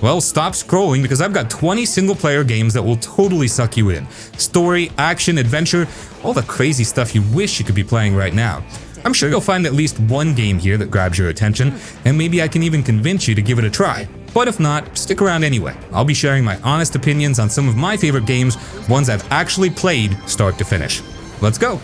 Well, stop scrolling because I've got 20 single-player games that will totally suck you in. Story, action, adventure, all the crazy stuff you wish you could be playing right now. I'm sure you'll find at least one game here that grabs your attention, and maybe I can even convince you to give it a try. But if not, stick around anyway. I'll be sharing my honest opinions on some of my favorite games, ones I've actually played start to finish. Let's go!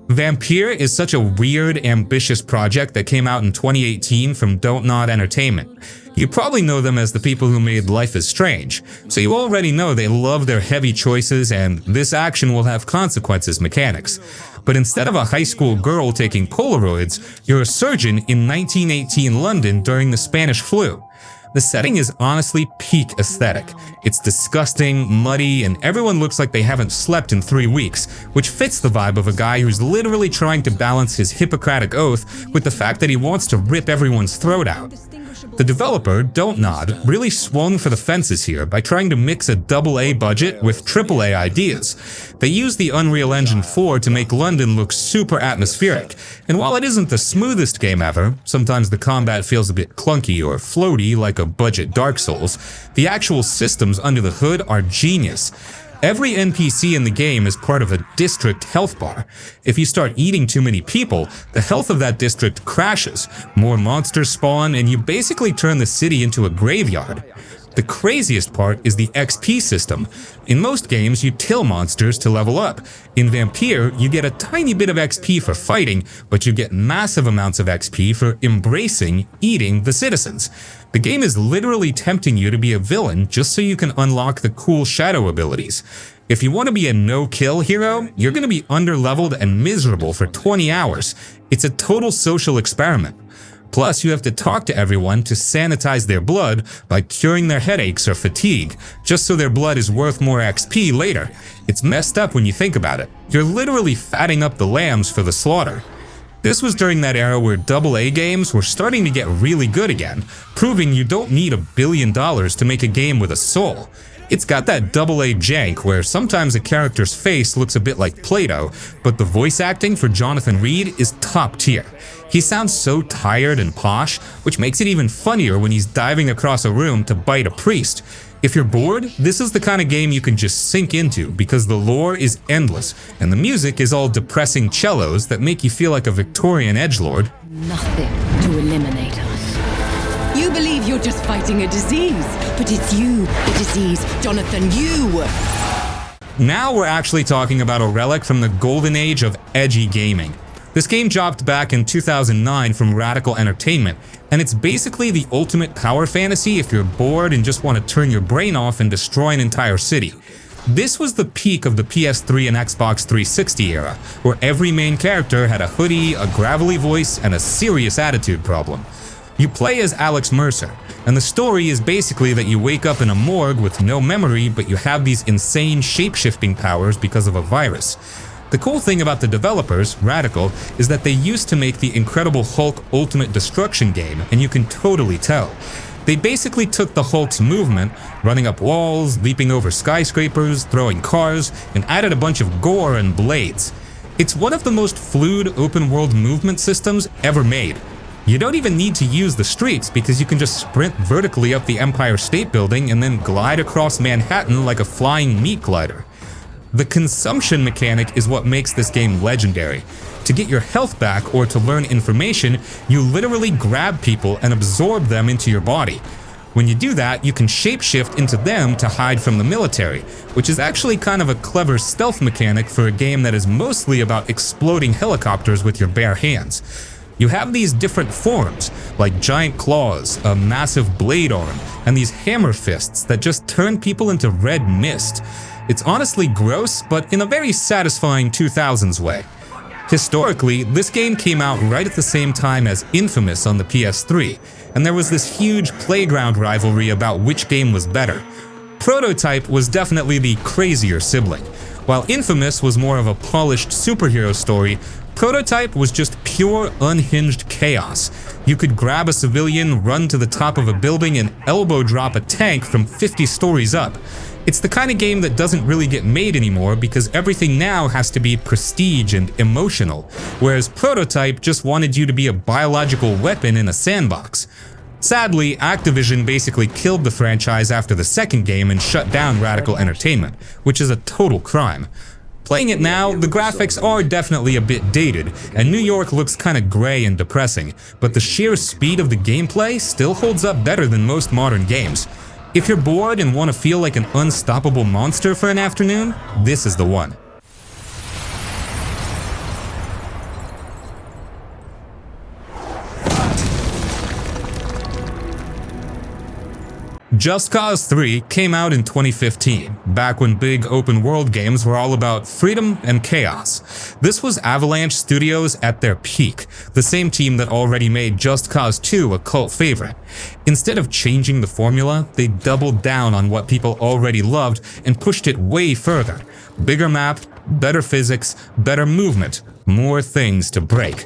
Vampyr is such a weird, ambitious project that came out in 2018 from Don't Nod Entertainment. You probably know them as the people who made Life is Strange, so you already know they love their heavy choices and this action will have consequences mechanics. But instead of a high school girl taking Polaroids, you're a surgeon in 1918 London during the Spanish flu. The setting is honestly peak aesthetic. It's disgusting, muddy, and everyone looks like they haven't slept in 3 weeks, which fits the vibe of a guy who's literally trying to balance his Hippocratic oath with the fact that he wants to rip everyone's throat out. The developer, Don't Nod, really swung for the fences here by trying to mix a AA budget with AAA ideas. They used the Unreal Engine 4 to make London look super atmospheric, and while it isn't the smoothest game ever, sometimes the combat feels a bit clunky or floaty like a budget Dark Souls, the actual systems under the hood are genius. Every NPC in the game is part of a district health bar. If you start eating too many people, the health of that district crashes, more monsters spawn, and you basically turn the city into a graveyard. The craziest part is the XP system. In most games, you kill monsters to level up. In Vampyr, you get a tiny bit of XP for fighting, but you get massive amounts of XP for embracing eating the citizens. The game is literally tempting you to be a villain just so you can unlock the cool shadow abilities. If you want to be a no-kill hero, you're going to be underleveled and miserable for 20 hours. It's a total social experiment. Plus, you have to talk to everyone to sanitize their blood by curing their headaches or fatigue, just so their blood is worth more XP later. It's messed up when you think about it. You're literally fatting up the lambs for the slaughter. This was during that era where AA games were starting to get really good again, proving you don't need $1 billion to make a game with a soul. It's got that AA jank where sometimes a character's face looks a bit like Play-Doh, but the voice acting for Jonathan Reed is top tier. He sounds so tired and posh, which makes it even funnier when he's diving across a room to bite a priest. If you're bored, this is the kind of game you can just sink into because the lore is endless, and the music is all depressing cellos that make you feel like a Victorian edgelord. Nothing to eliminate us. You believe you're just fighting a disease, but it's you, the disease, Jonathan, you! Now we're actually talking about a relic from the golden age of edgy gaming. This game dropped back in 2009 from Radical Entertainment, and it's basically the ultimate power fantasy if you're bored and just want to turn your brain off and destroy an entire city. This was the peak of the PS3 and Xbox 360 era, where every main character had a hoodie, a gravelly voice, and a serious attitude problem. You play as Alex Mercer, and the story is basically that you wake up in a morgue with no memory, but you have these insane shape-shifting powers because of a virus. The cool thing about the developers, Radical, is that they used to make the Incredible Hulk Ultimate Destruction game, and you can totally tell. They basically took the Hulk's movement, running up walls, leaping over skyscrapers, throwing cars, and added a bunch of gore and blades. It's one of the most fluid open-world movement systems ever made. You don't even need to use the streets because you can just sprint vertically up the Empire State Building and then glide across Manhattan like a flying meat glider. The consumption mechanic is what makes this game legendary. To get your health back or to learn information, you literally grab people and absorb them into your body. When you do that, you can shapeshift into them to hide from the military, which is actually kind of a clever stealth mechanic for a game that is mostly about exploding helicopters with your bare hands. You have these different forms, like giant claws, a massive blade arm, and these hammer fists that just turn people into red mist. It's honestly gross, but in a very satisfying 2000s way. Historically, this game came out right at the same time as Infamous on the PS3, and there was this huge playground rivalry about which game was better. Prototype was definitely the crazier sibling. While Infamous was more of a polished superhero story, Prototype was just pure unhinged chaos. You could grab a civilian, run to the top of a building, and elbow drop a tank from 50 stories up. It's the kind of game that doesn't really get made anymore because everything now has to be prestige and emotional, whereas Prototype just wanted you to be a biological weapon in a sandbox. Sadly, Activision basically killed the franchise after the second game and shut down Radical Entertainment, which is a total crime. Playing it now, the graphics are definitely a bit dated, and New York looks kinda gray and depressing, but the sheer speed of the gameplay still holds up better than most modern games. If you're bored and want to feel like an unstoppable monster for an afternoon, this is the one. Just Cause 3 came out in 2015, back when big open-world games were all about freedom and chaos. This was Avalanche Studios at their peak, the same team that already made Just Cause 2 a cult favorite. Instead of changing the formula, they doubled down on what people already loved and pushed it way further. Bigger map, better physics, better movement, more things to break.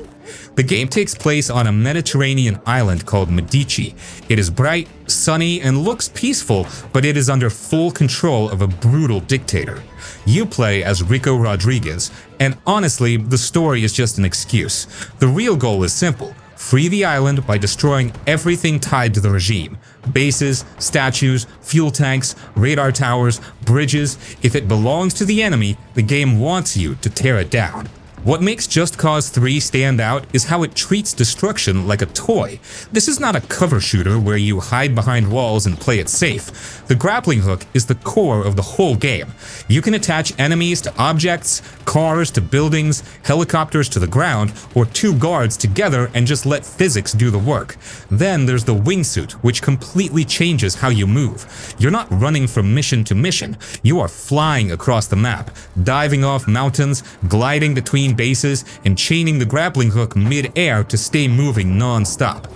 The game takes place on a Mediterranean island called Medici. It is bright, sunny, and looks peaceful, but it is under full control of a brutal dictator. You play as Rico Rodriguez, and honestly, the story is just an excuse. The real goal is simple: free the island by destroying everything tied to the regime. Bases, statues, fuel tanks, radar towers, bridges. If it belongs to the enemy, the game wants you to tear it down. What makes Just Cause 3 stand out is how it treats destruction like a toy. This is not a cover shooter where you hide behind walls and play it safe. The grappling hook is the core of the whole game. You can attach enemies to objects, cars to buildings, helicopters to the ground, or two guards together and just let physics do the work. Then there's the wingsuit, which completely changes how you move. You're not running from mission to mission. You are flying across the map, diving off mountains, gliding between bases, and chaining the grappling hook mid-air to stay moving non-stop.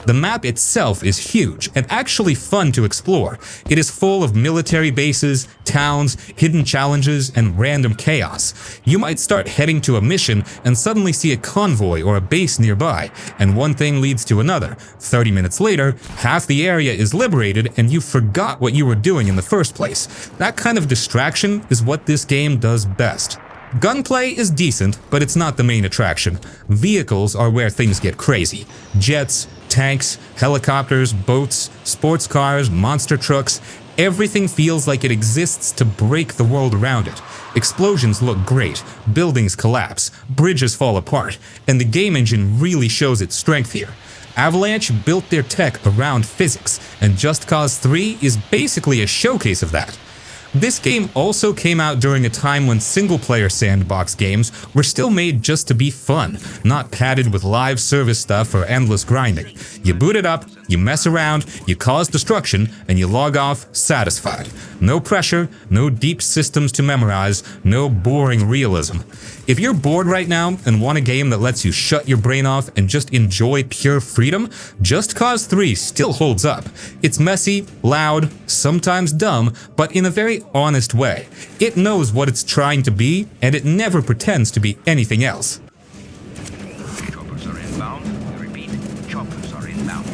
The map itself is huge and actually fun to explore. It is full of military bases, towns, hidden challenges, and random chaos. You might start heading to a mission and suddenly see a convoy or a base nearby, and one thing leads to another. 30 minutes later, half the area is liberated and you forgot what you were doing in the first place. That kind of distraction is what this game does best. Gunplay is decent, but it's not the main attraction. Vehicles are where things get crazy. Jets, tanks, helicopters, boats, sports cars, monster trucks. Everything feels like it exists to break the world around it. Explosions look great, buildings collapse, bridges fall apart, and the game engine really shows its strength here. Avalanche built their tech around physics, and Just Cause 3 is basically a showcase of that. This game also came out during a time when single-player sandbox games were still made just to be fun, not padded with live service stuff or endless grinding. You boot it up, you mess around, you cause destruction, and you log off satisfied. No pressure, no deep systems to memorize, no boring realism. If you're bored right now and want a game that lets you shut your brain off and just enjoy pure freedom, Just Cause 3 still holds up. It's messy, loud, sometimes dumb, but in a very honest way. It knows what it's trying to be, and it never pretends to be anything else. Choppers are inbound. Repeat, choppers are inbound.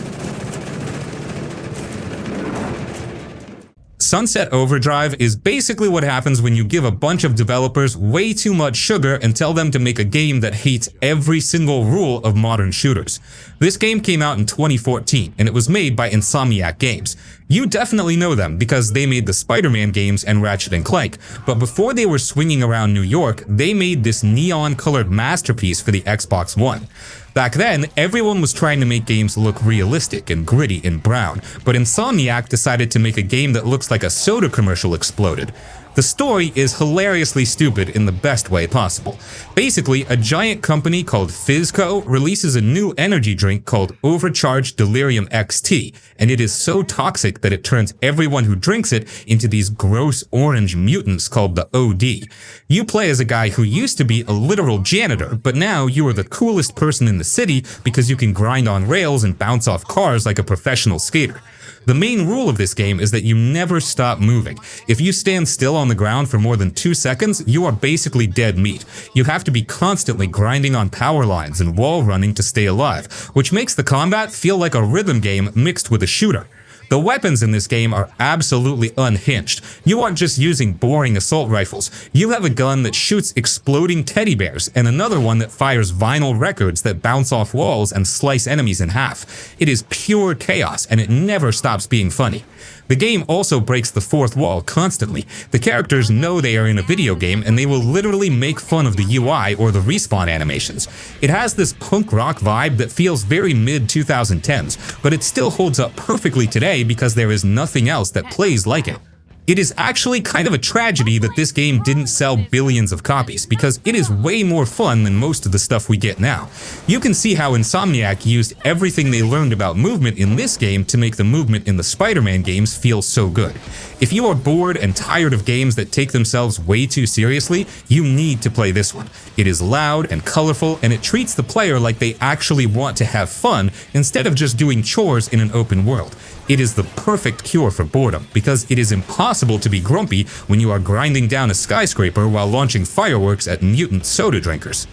Sunset Overdrive is basically what happens when you give a bunch of developers way too much sugar and tell them to make a game that hates every single rule of modern shooters. This game came out in 2014, and it was made by Insomniac Games. You definitely know them because they made the Spider-Man games and Ratchet & Clank, but before they were swinging around New York, they made this neon-colored masterpiece for the Xbox One. Back then, everyone was trying to make games look realistic and gritty and brown, but Insomniac decided to make a game that looks like a soda commercial exploded. The story is hilariously stupid in the best way possible. Basically, a giant company called Fizzco releases a new energy drink called Overcharged Delirium XT, and it is so toxic that it turns everyone who drinks it into these gross orange mutants called the OD. You play as a guy who used to be a literal janitor, but now you are the coolest person in the city because you can grind on rails and bounce off cars like a professional skater. The main rule of this game is that you never stop moving. If you stand still on the ground for more than 2 seconds, you are basically dead meat. You have to be constantly grinding on power lines and wall running to stay alive, which makes the combat feel like a rhythm game mixed with a shooter. The weapons in this game are absolutely unhinged. You aren't just using boring assault rifles. You have a gun that shoots exploding teddy bears and another one that fires vinyl records that bounce off walls and slice enemies in half. It is pure chaos and it never stops being funny. The game also breaks the fourth wall constantly. The characters know they are in a video game and they will literally make fun of the UI or the respawn animations. It has this punk rock vibe that feels very mid-2010s, but it still holds up perfectly today because there is nothing else that plays like it. It is actually kind of a tragedy that this game didn't sell billions of copies, because it is way more fun than most of the stuff we get now. You can see how Insomniac used everything they learned about movement in this game to make the movement in the Spider-Man games feel so good. If you are bored and tired of games that take themselves way too seriously, you need to play this one. It is loud and colorful, and it treats the player like they actually want to have fun instead of just doing chores in an open world. It is the perfect cure for boredom, because it is impossible to be grumpy when you are grinding down a skyscraper while launching fireworks at mutant soda drinkers.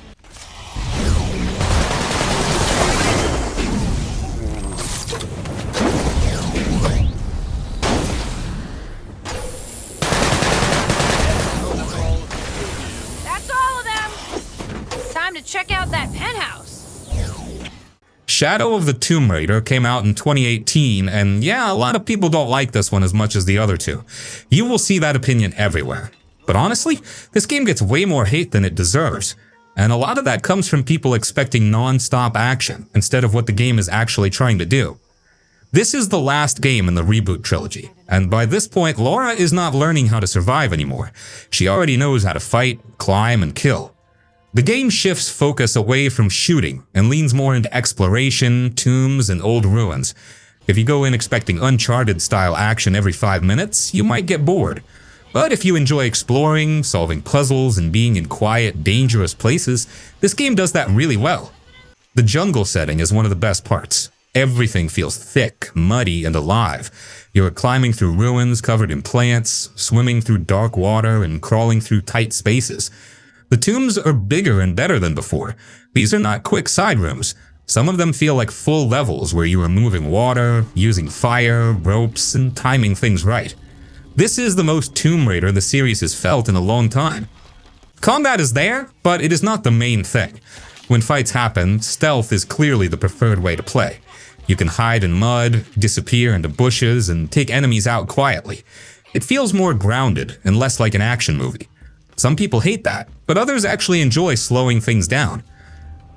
That's all of them! Time to check out that penthouse. Shadow of the Tomb Raider came out in 2018, and yeah, a lot of people don't like this one as much as the other two. You will see that opinion everywhere. But honestly, this game gets way more hate than it deserves. And a lot of that comes from people expecting non-stop action instead of what the game is actually trying to do. This is the last game in the reboot trilogy, and by this point, Laura is not learning how to survive anymore. She already knows how to fight, climb, and kill. The game shifts focus away from shooting and leans more into exploration, tombs, and old ruins. If you go in expecting Uncharted-style action every 5 minutes, you might get bored. But if you enjoy exploring, solving puzzles, and being in quiet, dangerous places, this game does that really well. The jungle setting is one of the best parts. Everything feels thick, muddy, and alive. You're climbing through ruins covered in plants, swimming through dark water, and crawling through tight spaces. The tombs are bigger and better than before. These are not quick side rooms. Some of them feel like full levels where you are moving water, using fire, ropes, and timing things right. This is the most Tomb Raider the series has felt in a long time. Combat is there, but it is not the main thing. When fights happen, stealth is clearly the preferred way to play. You can hide in mud, disappear into bushes, and take enemies out quietly. It feels more grounded and less like an action movie. Some people hate that, but others actually enjoy slowing things down.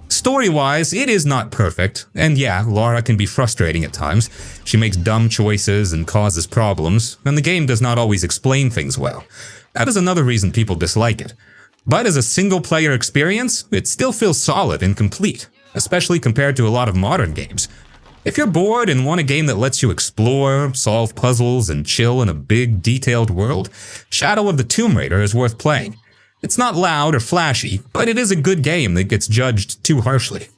Story-wise, it is not perfect, and yeah, Lara can be frustrating at times. She makes dumb choices and causes problems, and the game does not always explain things well. That is another reason people dislike it. But as a single-player experience, it still feels solid and complete, especially compared to a lot of modern games. If you're bored and want a game that lets you explore, solve puzzles, and chill in a big, detailed world, Shadow of the Tomb Raider is worth playing. It's not loud or flashy, but it is a good game that gets judged too harshly.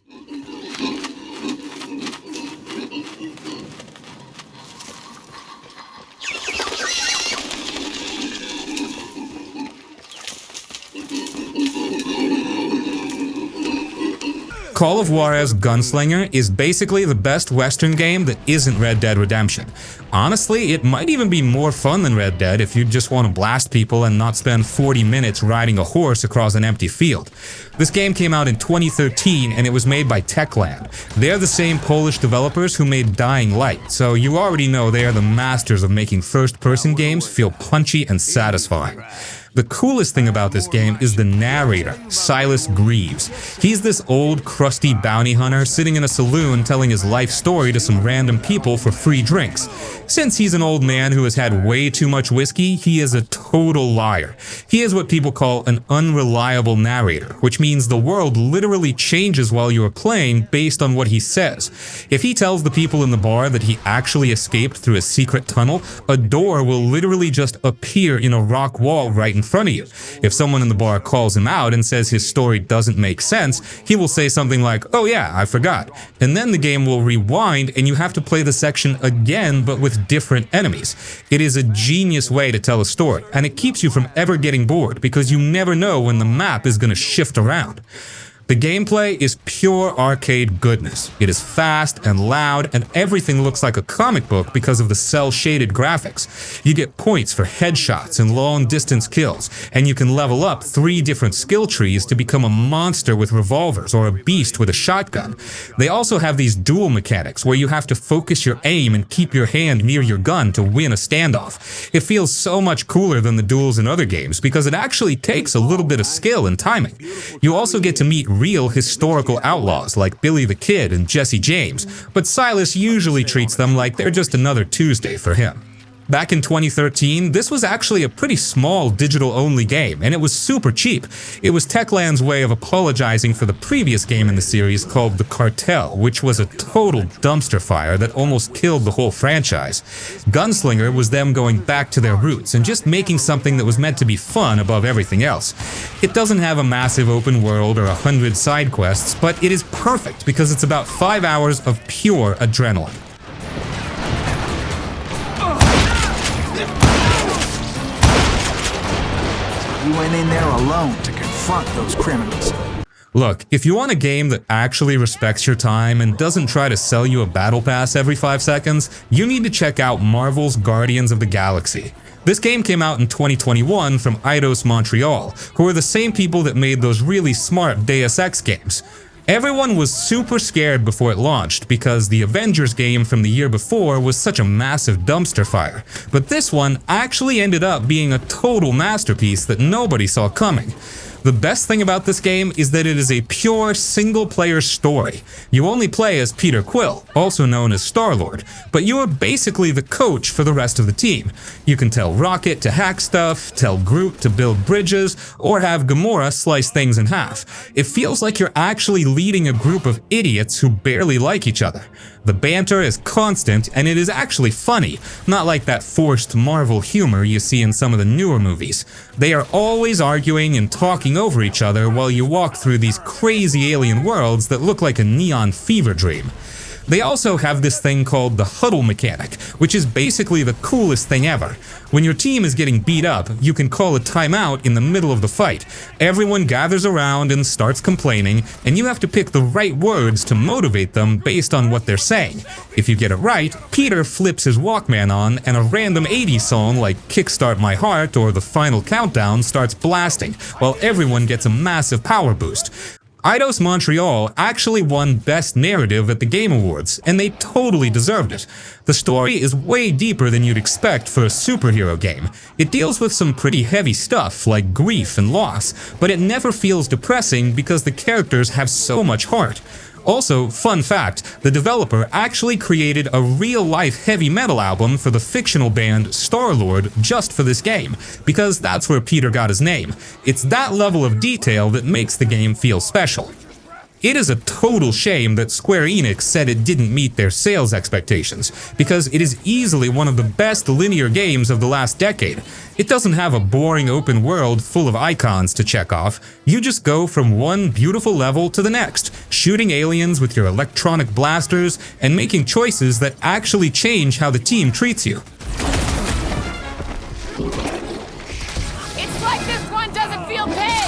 Call of Juarez Gunslinger is basically the best Western game that isn't Red Dead Redemption. Honestly, it might even be more fun than Red Dead if you just want to blast people and not spend 40 minutes riding a horse across an empty field. This game came out in 2013 and it was made by Techland. They're the same Polish developers who made Dying Light, so you already know they are the masters of making first-person games feel punchy and satisfying. The coolest thing about this game is the narrator, Silas Greaves. He's this old, crusty bounty hunter sitting in a saloon telling his life story to some random people for free drinks. Since he's an old man who has had way too much whiskey, he is a total liar. He is what people call an unreliable narrator, which means the world literally changes while you are playing based on what he says. If he tells the people in the bar that he actually escaped through a secret tunnel, a door will literally just appear in a rock wall right in front of you. If someone in the bar calls him out and says his story doesn't make sense, he will say something like, "Oh yeah, I forgot." And then the game will rewind and you have to play the section again but with different enemies. It is a genius way to tell a story, and it keeps you from ever getting bored because you never know when the map is going to shift around. The gameplay is pure arcade goodness. It is fast and loud, and everything looks like a comic book because of the cel-shaded graphics. You get points for headshots and long-distance kills, and you can level up 3 different skill trees to become a monster with revolvers or a beast with a shotgun. They also have these duel mechanics where you have to focus your aim and keep your hand near your gun to win a standoff. It feels so much cooler than the duels in other games because it actually takes a little bit of skill and timing. You also get to meet real historical outlaws like Billy the Kid and Jesse James, but Silas usually treats them like they're just another Tuesday for him. Back in 2013, this was actually a pretty small digital-only game, and it was super cheap. It was Techland's way of apologizing for the previous game in the series called The Cartel, which was a total dumpster fire that almost killed the whole franchise. Gunslinger was them going back to their roots and just making something that was meant to be fun above everything else. It doesn't have a massive open world or 100 side quests, but it is perfect because it's about 5 hours of pure adrenaline. You went in there alone to confront those criminals. Look, if you want a game that actually respects your time and doesn't try to sell you a battle pass every 5 seconds, you need to check out Marvel's Guardians of the Galaxy. This game came out in 2021 from Eidos Montreal, who are the same people that made those really smart Deus Ex games. Everyone was super scared before it launched because the Avengers game from the year before was such a massive dumpster fire, but this one actually ended up being a total masterpiece that nobody saw coming. The best thing about this game is that it is a pure single-player story. You only play as Peter Quill, also known as Star-Lord, but you are basically the coach for the rest of the team. You can tell Rocket to hack stuff, tell Groot to build bridges, or have Gamora slice things in half. It feels like you're actually leading a group of idiots who barely like each other. The banter is constant, and it is actually funny, not like that forced Marvel humor you see in some of the newer movies. They are always arguing and talking over each other while you walk through these crazy alien worlds that look like a neon fever dream. They also have this thing called the huddle mechanic, which is basically the coolest thing ever. When your team is getting beat up, you can call a timeout in the middle of the fight. Everyone gathers around and starts complaining, and you have to pick the right words to motivate them based on what they're saying. If you get it right, Peter flips his Walkman on, and a random 80s song like Kickstart My Heart or The Final Countdown starts blasting, while everyone gets a massive power boost. Eidos Montreal actually won Best Narrative at the Game Awards, and they totally deserved it. The story is way deeper than you'd expect for a superhero game. It deals with some pretty heavy stuff like grief and loss, but it never feels depressing because the characters have so much heart. Also, fun fact, the developer actually created a real-life heavy metal album for the fictional band Star-Lord just for this game, because that's where Peter got his name. It's that level of detail that makes the game feel special. It is a total shame that Square Enix said it didn't meet their sales expectations, because it is easily one of the best linear games of the last decade. It doesn't have a boring open world full of icons to check off. You just go from one beautiful level to the next, shooting aliens with your electronic blasters and making choices that actually change how the team treats you. It's like this one doesn't feel paid!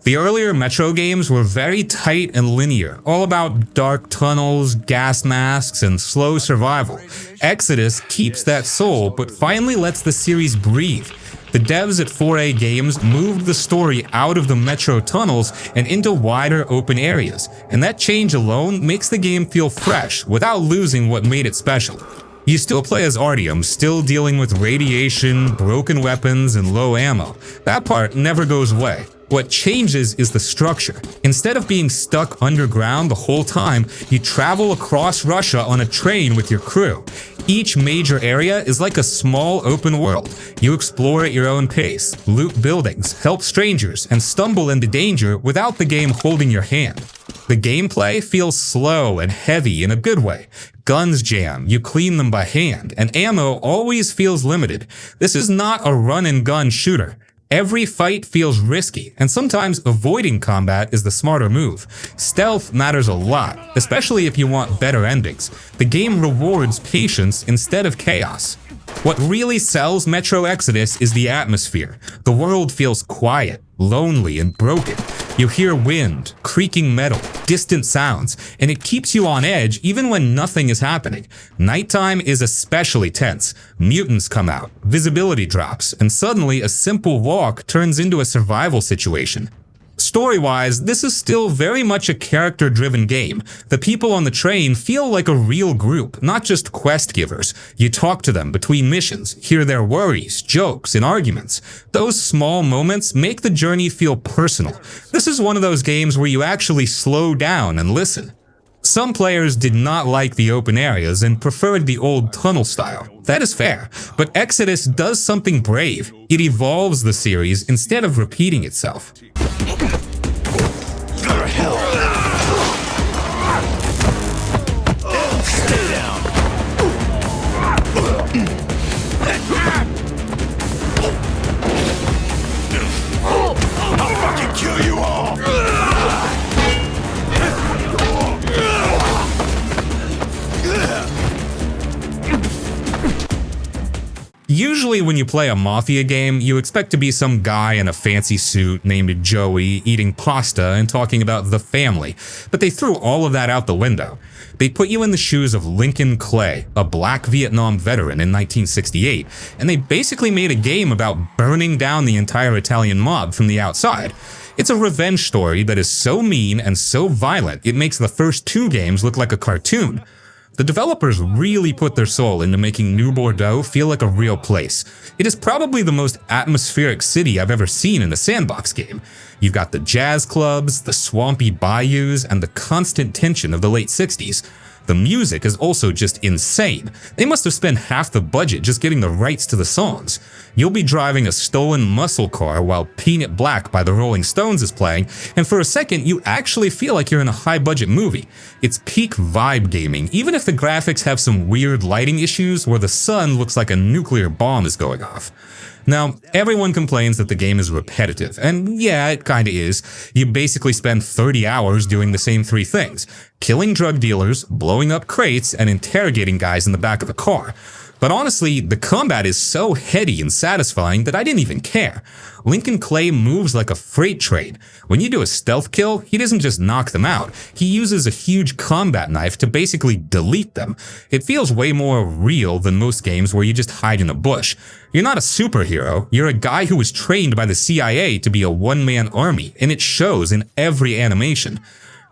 The earlier Metro games were very tight and linear, all about dark tunnels, gas masks, and slow survival. Exodus keeps that soul, but finally lets the series breathe. The devs at 4A Games moved the story out of the Metro tunnels and into wider open areas, and that change alone makes the game feel fresh without losing what made it special. You still play as Artyom, still dealing with radiation, broken weapons, and low ammo. That part never goes away. What changes is the structure. Instead of being stuck underground the whole time, you travel across Russia on a train with your crew. Each major area is like a small open world. You explore at your own pace, loot buildings, help strangers, and stumble into danger without the game holding your hand. The gameplay feels slow and heavy in a good way. Guns jam, you clean them by hand, and ammo always feels limited. This is not a run-and-gun shooter. Every fight feels risky, and sometimes avoiding combat is the smarter move. Stealth matters a lot, especially if you want better endings. The game rewards patience instead of chaos. What really sells Metro Exodus is the atmosphere. The world feels quiet, lonely, and broken. You hear wind, creaking metal, distant sounds, and it keeps you on edge even when nothing is happening. Nighttime is especially tense. Mutants come out, visibility drops, and suddenly a simple walk turns into a survival situation. Story-wise, this is still very much a character-driven game. The people on the train feel like a real group, not just quest givers. You talk to them between missions, hear their worries, jokes, and arguments. Those small moments make the journey feel personal. This is one of those games where you actually slow down and listen. Some players did not like the open areas and preferred the old tunnel style. That is fair, but Exodus does something brave. It evolves the series instead of repeating itself. Usually when you play a Mafia game, you expect to be some guy in a fancy suit named Joey eating pasta and talking about the family, but they threw all of that out the window. They put you in the shoes of Lincoln Clay, a black Vietnam veteran in 1968, and they basically made a game about burning down the entire Italian mob from the outside. It's a revenge story that is so mean and so violent it makes the first two games look like a cartoon. The developers really put their soul into making New Bordeaux feel like a real place. It is probably the most atmospheric city I've ever seen in a sandbox game. You've got the jazz clubs, the swampy bayous, and the constant tension of the late 60s. The music is also just insane. They must have spent half the budget just getting the rights to the songs. You'll be driving a stolen muscle car while Paint It Black by the Rolling Stones is playing, and for a second you actually feel like you're in a high-budget movie. It's peak vibe gaming, even if the graphics have some weird lighting issues where the sun looks like a nuclear bomb is going off. Now, everyone complains that the game is repetitive, and yeah, it kinda is. You basically spend 30 hours doing the same three things: killing drug dealers, blowing up crates, and interrogating guys in the back of a car. But honestly, the combat is so heady and satisfying that I didn't even care. Lincoln Clay moves like a freight train. When you do a stealth kill, he doesn't just knock them out. He uses a huge combat knife to basically delete them. It feels way more real than most games where you just hide in a bush. You're not a superhero, you're a guy who was trained by the CIA to be a one-man army, and it shows in every animation.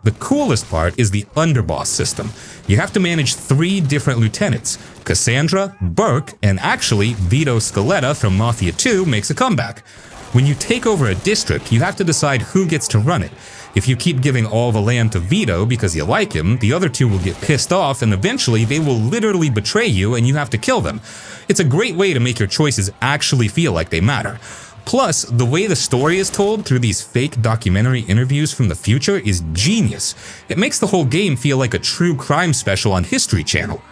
The coolest part is the underboss system. You have to manage 3 different lieutenants. Cassandra, Burke, and actually Vito Scaletta from Mafia II makes a comeback. When you take over a district, you have to decide who gets to run it. If you keep giving all the land to Vito because you like him, the other 2 will get pissed off and eventually they will literally betray you and you have to kill them. It's a great way to make your choices actually feel like they matter. Plus, the way the story is told through these fake documentary interviews from the future is genius. It makes the whole game feel like a true crime special on History Channel.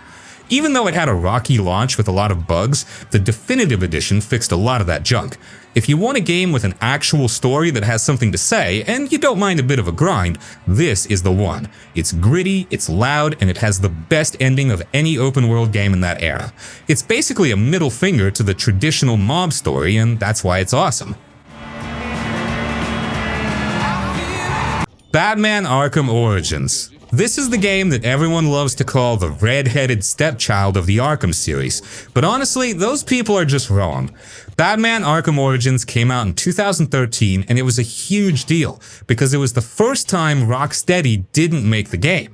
Even though it had a rocky launch with a lot of bugs, the definitive edition fixed a lot of that junk. If you want a game with an actual story that has something to say, and you don't mind a bit of a grind, this is the one. It's gritty, it's loud, and it has the best ending of any open world game in that era. It's basically a middle finger to the traditional mob story, and that's why it's awesome. Batman Arkham Origins. This is the game that everyone loves to call the red-headed stepchild of the Arkham series, but honestly, those people are just wrong. Batman Arkham Origins came out in 2013, and it was a huge deal, because it was the first time Rocksteady didn't make the game.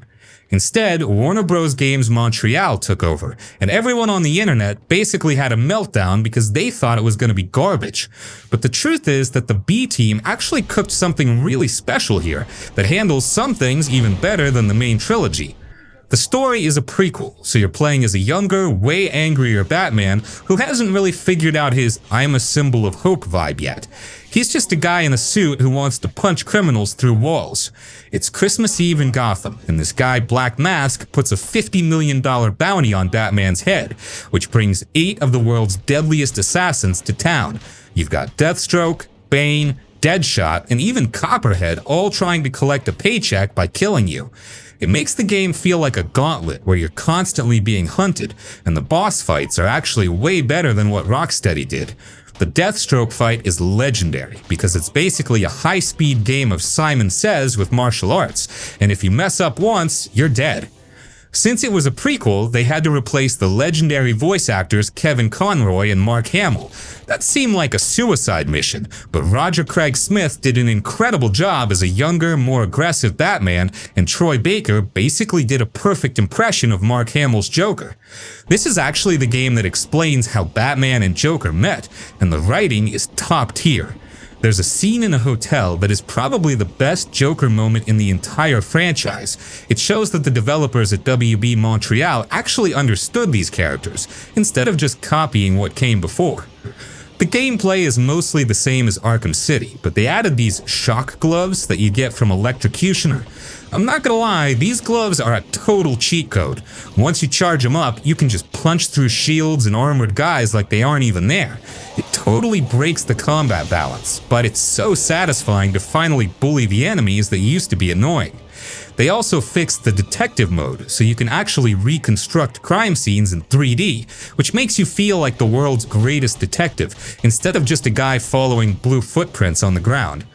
Instead, Warner Bros. Games Montreal took over, and everyone on the internet basically had a meltdown because they thought it was going to be garbage. But the truth is that the B team actually cooked something really special here that handles some things even better than the main trilogy. The story is a prequel, so you're playing as a younger, way angrier Batman who hasn't really figured out his I'm a symbol of hope vibe yet. He's just a guy in a suit who wants to punch criminals through walls. It's Christmas Eve in Gotham, and this guy Black Mask puts a $50 million bounty on Batman's head, which brings 8 of the world's deadliest assassins to town. You've got Deathstroke, Bane, Deadshot, and even Copperhead all trying to collect a paycheck by killing you. It makes the game feel like a gauntlet where you're constantly being hunted, and the boss fights are actually way better than what Rocksteady did. The Deathstroke fight is legendary because it's basically a high-speed game of Simon Says with martial arts, and if you mess up once, you're dead. Since it was a prequel, they had to replace the legendary voice actors Kevin Conroy and Mark Hamill. That seemed like a suicide mission, but Roger Craig Smith did an incredible job as a younger, more aggressive Batman, and Troy Baker basically did a perfect impression of Mark Hamill's Joker. This is actually the game that explains how Batman and Joker met, and the writing is top tier. There's a scene in a hotel that is probably the best Joker moment in the entire franchise. It shows that the developers at WB Montreal actually understood these characters, instead of just copying what came before. The gameplay is mostly the same as Arkham City, but they added these shock gloves that you get from Electrocutioner. I'm not gonna lie, these gloves are a total cheat code. Once you charge them up, you can just punch through shields and armored guys like they aren't even there. It totally breaks the combat balance, but it's so satisfying to finally bully the enemies that used to be annoying. They also fixed the detective mode, so you can actually reconstruct crime scenes in 3D, which makes you feel like the world's greatest detective, instead of just a guy following blue footprints on the ground.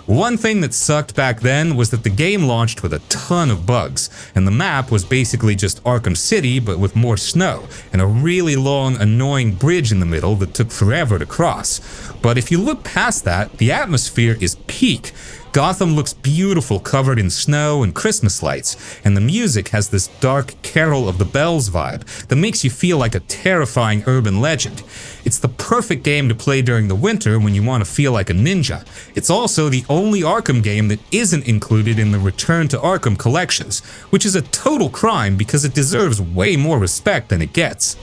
One thing that sucked back then was that the game launched with a ton of bugs, and the map was basically just Arkham City but with more snow, and a really long, annoying bridge in the middle that took forever to cross. But if you look past that, the atmosphere is peak. Gotham looks beautiful covered in snow and Christmas lights, and the music has this dark Carol of the Bells vibe that makes you feel like a terrifying urban legend. It's the perfect game to play during the winter when you want to feel like a ninja. It's also the only Arkham game that isn't included in the Return to Arkham collections, which is a total crime because it deserves way more respect than it gets.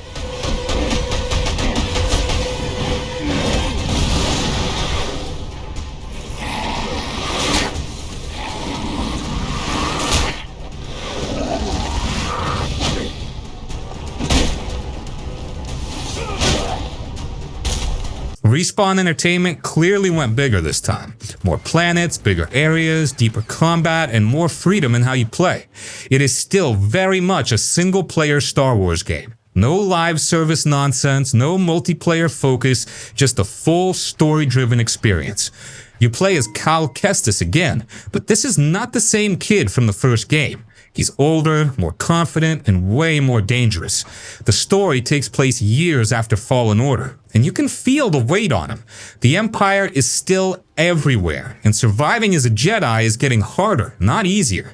Respawn Entertainment clearly went bigger this time. More planets, bigger areas, deeper combat, and more freedom in how you play. It is still very much a single-player Star Wars game. No live service nonsense, no multiplayer focus, just a full story-driven experience. You play as Cal Kestis again, but this is not the same kid from the first game. He's older, more confident, and way more dangerous. The story takes place years after Fallen Order, and you can feel the weight on him. The Empire is still everywhere, and surviving as a Jedi is getting harder, not easier.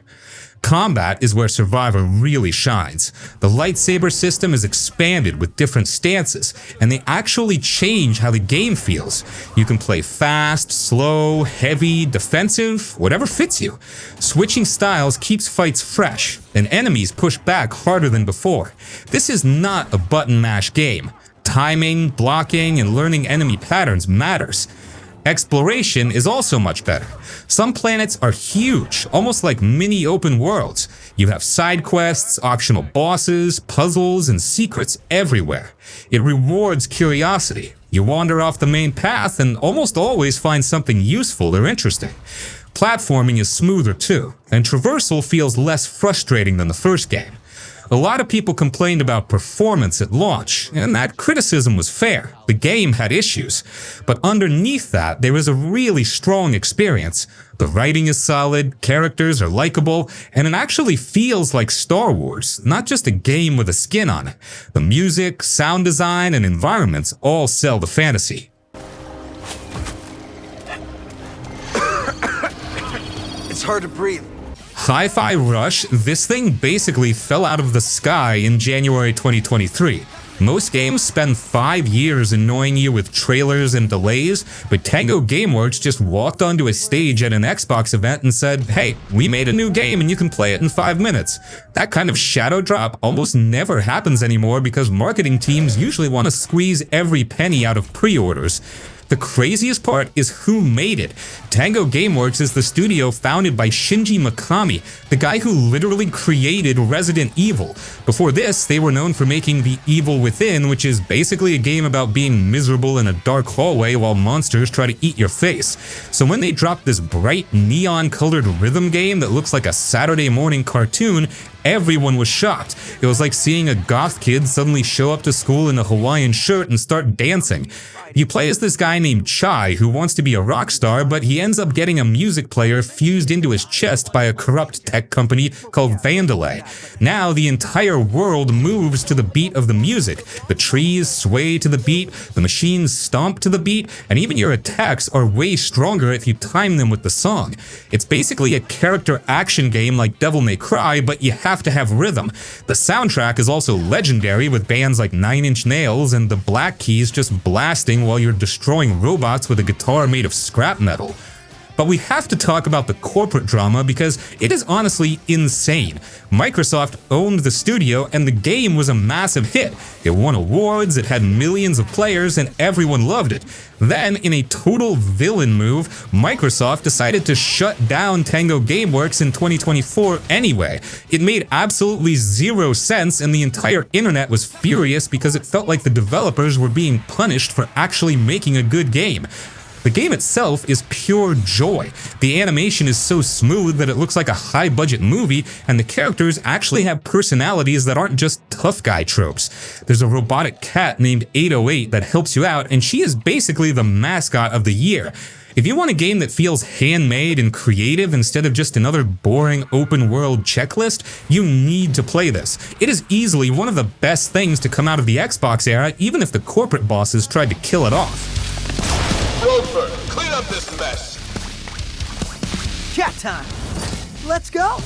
Combat is where Survivor really shines. The lightsaber system is expanded with different stances, and they actually change how the game feels. You can play fast, slow, heavy, defensive, whatever fits you. Switching styles keeps fights fresh, and enemies push back harder than before. This is not a button mash game. Timing, blocking, and learning enemy patterns matters. Exploration is also much better. Some planets are huge, almost like mini open worlds. You have side quests, optional bosses, puzzles, and secrets everywhere. It rewards curiosity. You wander off the main path and almost always find something useful or interesting. Platforming is smoother too, and traversal feels less frustrating than the first game. A lot of people complained about performance at launch, and that criticism was fair. The game had issues. But underneath that, there is a really strong experience. The writing is solid, characters are likable, and it actually feels like Star Wars, not just a game with a skin on it. The music, sound design, and environments all sell the fantasy. It's hard to breathe. Hi-Fi Rush, this thing basically fell out of the sky in January 2023. Most games spend 5 years annoying you with trailers and delays, but Tango Gameworks just walked onto a stage at an Xbox event and said, "Hey, we made a new game and you can play it in 5 minutes." That kind of shadow drop almost never happens anymore because marketing teams usually want to squeeze every penny out of pre-orders. The craziest part is who made it. Tango Gameworks is the studio founded by Shinji Mikami, the guy who literally created Resident Evil. Before this, they were known for making The Evil Within, which is basically a game about being miserable in a dark hallway while monsters try to eat your face. So when they dropped this bright neon-colored rhythm game that looks like a Saturday morning cartoon, everyone was shocked. It was like seeing a goth kid suddenly show up to school in a Hawaiian shirt and start dancing. You play as this guy named Chai who wants to be a rock star, but he ends up getting a music player fused into his chest by a corrupt tech company called Vandalay. Now the entire world moves to the beat of the music. The trees sway to the beat, the machines stomp to the beat, and even your attacks are way stronger if you time them with the song. It's basically a character action game like Devil May Cry, but you have to have rhythm. The soundtrack is also legendary with bands like Nine Inch Nails and the Black Keys just blasting while you're destroying robots with a guitar made of scrap metal. But we have to talk about the corporate drama because it is honestly insane. Microsoft owned the studio and the game was a massive hit. It won awards, it had millions of players, and everyone loved it. Then, in a total villain move, Microsoft decided to shut down Tango Gameworks in 2024 anyway. It made absolutely zero sense and the entire internet was furious because it felt like the developers were being punished for actually making a good game. The game itself is pure joy. The animation is so smooth that it looks like a high-budget movie, and the characters actually have personalities that aren't just tough guy tropes. There's a robotic cat named 808 that helps you out, and she is basically the mascot of the year. If you want a game that feels handmade and creative instead of just another boring open-world checklist, you need to play this. It is easily one of the best things to come out of the Xbox era, even if the corporate bosses tried to kill it off. Roper, clean up this mess. Cat time. Let's go.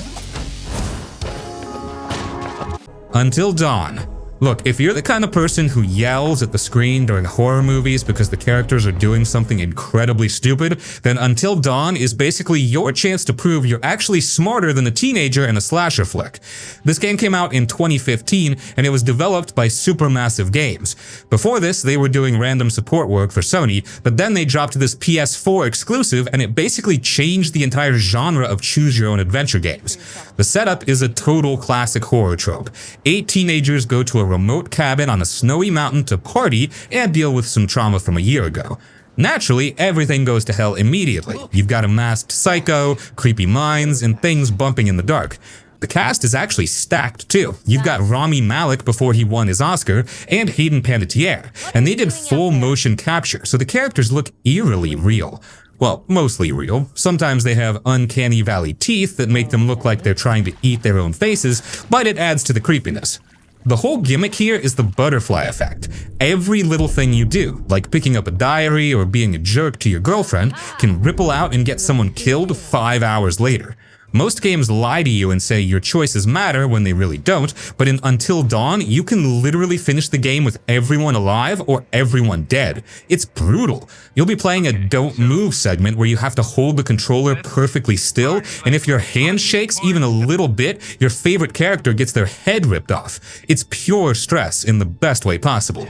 Until Dawn. Look, if you're the kind of person who yells at the screen during horror movies because the characters are doing something incredibly stupid, then Until Dawn is basically your chance to prove you're actually smarter than a teenager in a slasher flick. This game came out in 2015, and it was developed by Supermassive Games. Before this, they were doing random support work for Sony, but then they dropped this PS4 exclusive, and it basically changed the entire genre of choose-your-own-adventure games. The setup is a total classic horror trope. 8 teenagers go to a remote cabin on a snowy mountain to party and deal with some trauma from a year ago. Naturally, everything goes to hell immediately. You've got a masked psycho, creepy mines, and things bumping in the dark. The cast is actually stacked too. You've got Rami Malek before he won his Oscar, and Hayden Panettiere, and they did full motion capture, so the characters look eerily real. Well, mostly real. Sometimes they have uncanny valley teeth that make them look like they're trying to eat their own faces, but it adds to the creepiness. The whole gimmick here is the butterfly effect. Every little thing you do, like picking up a diary or being a jerk to your girlfriend, can ripple out and get someone killed 5 hours later. Most games lie to you and say your choices matter when they really don't, but in Until Dawn, you can literally finish the game with everyone alive or everyone dead. It's brutal. You'll be playing a don't move segment where you have to hold the controller perfectly still, and if your hand shakes even a little bit, your favorite character gets their head ripped off. It's pure stress in the best way possible.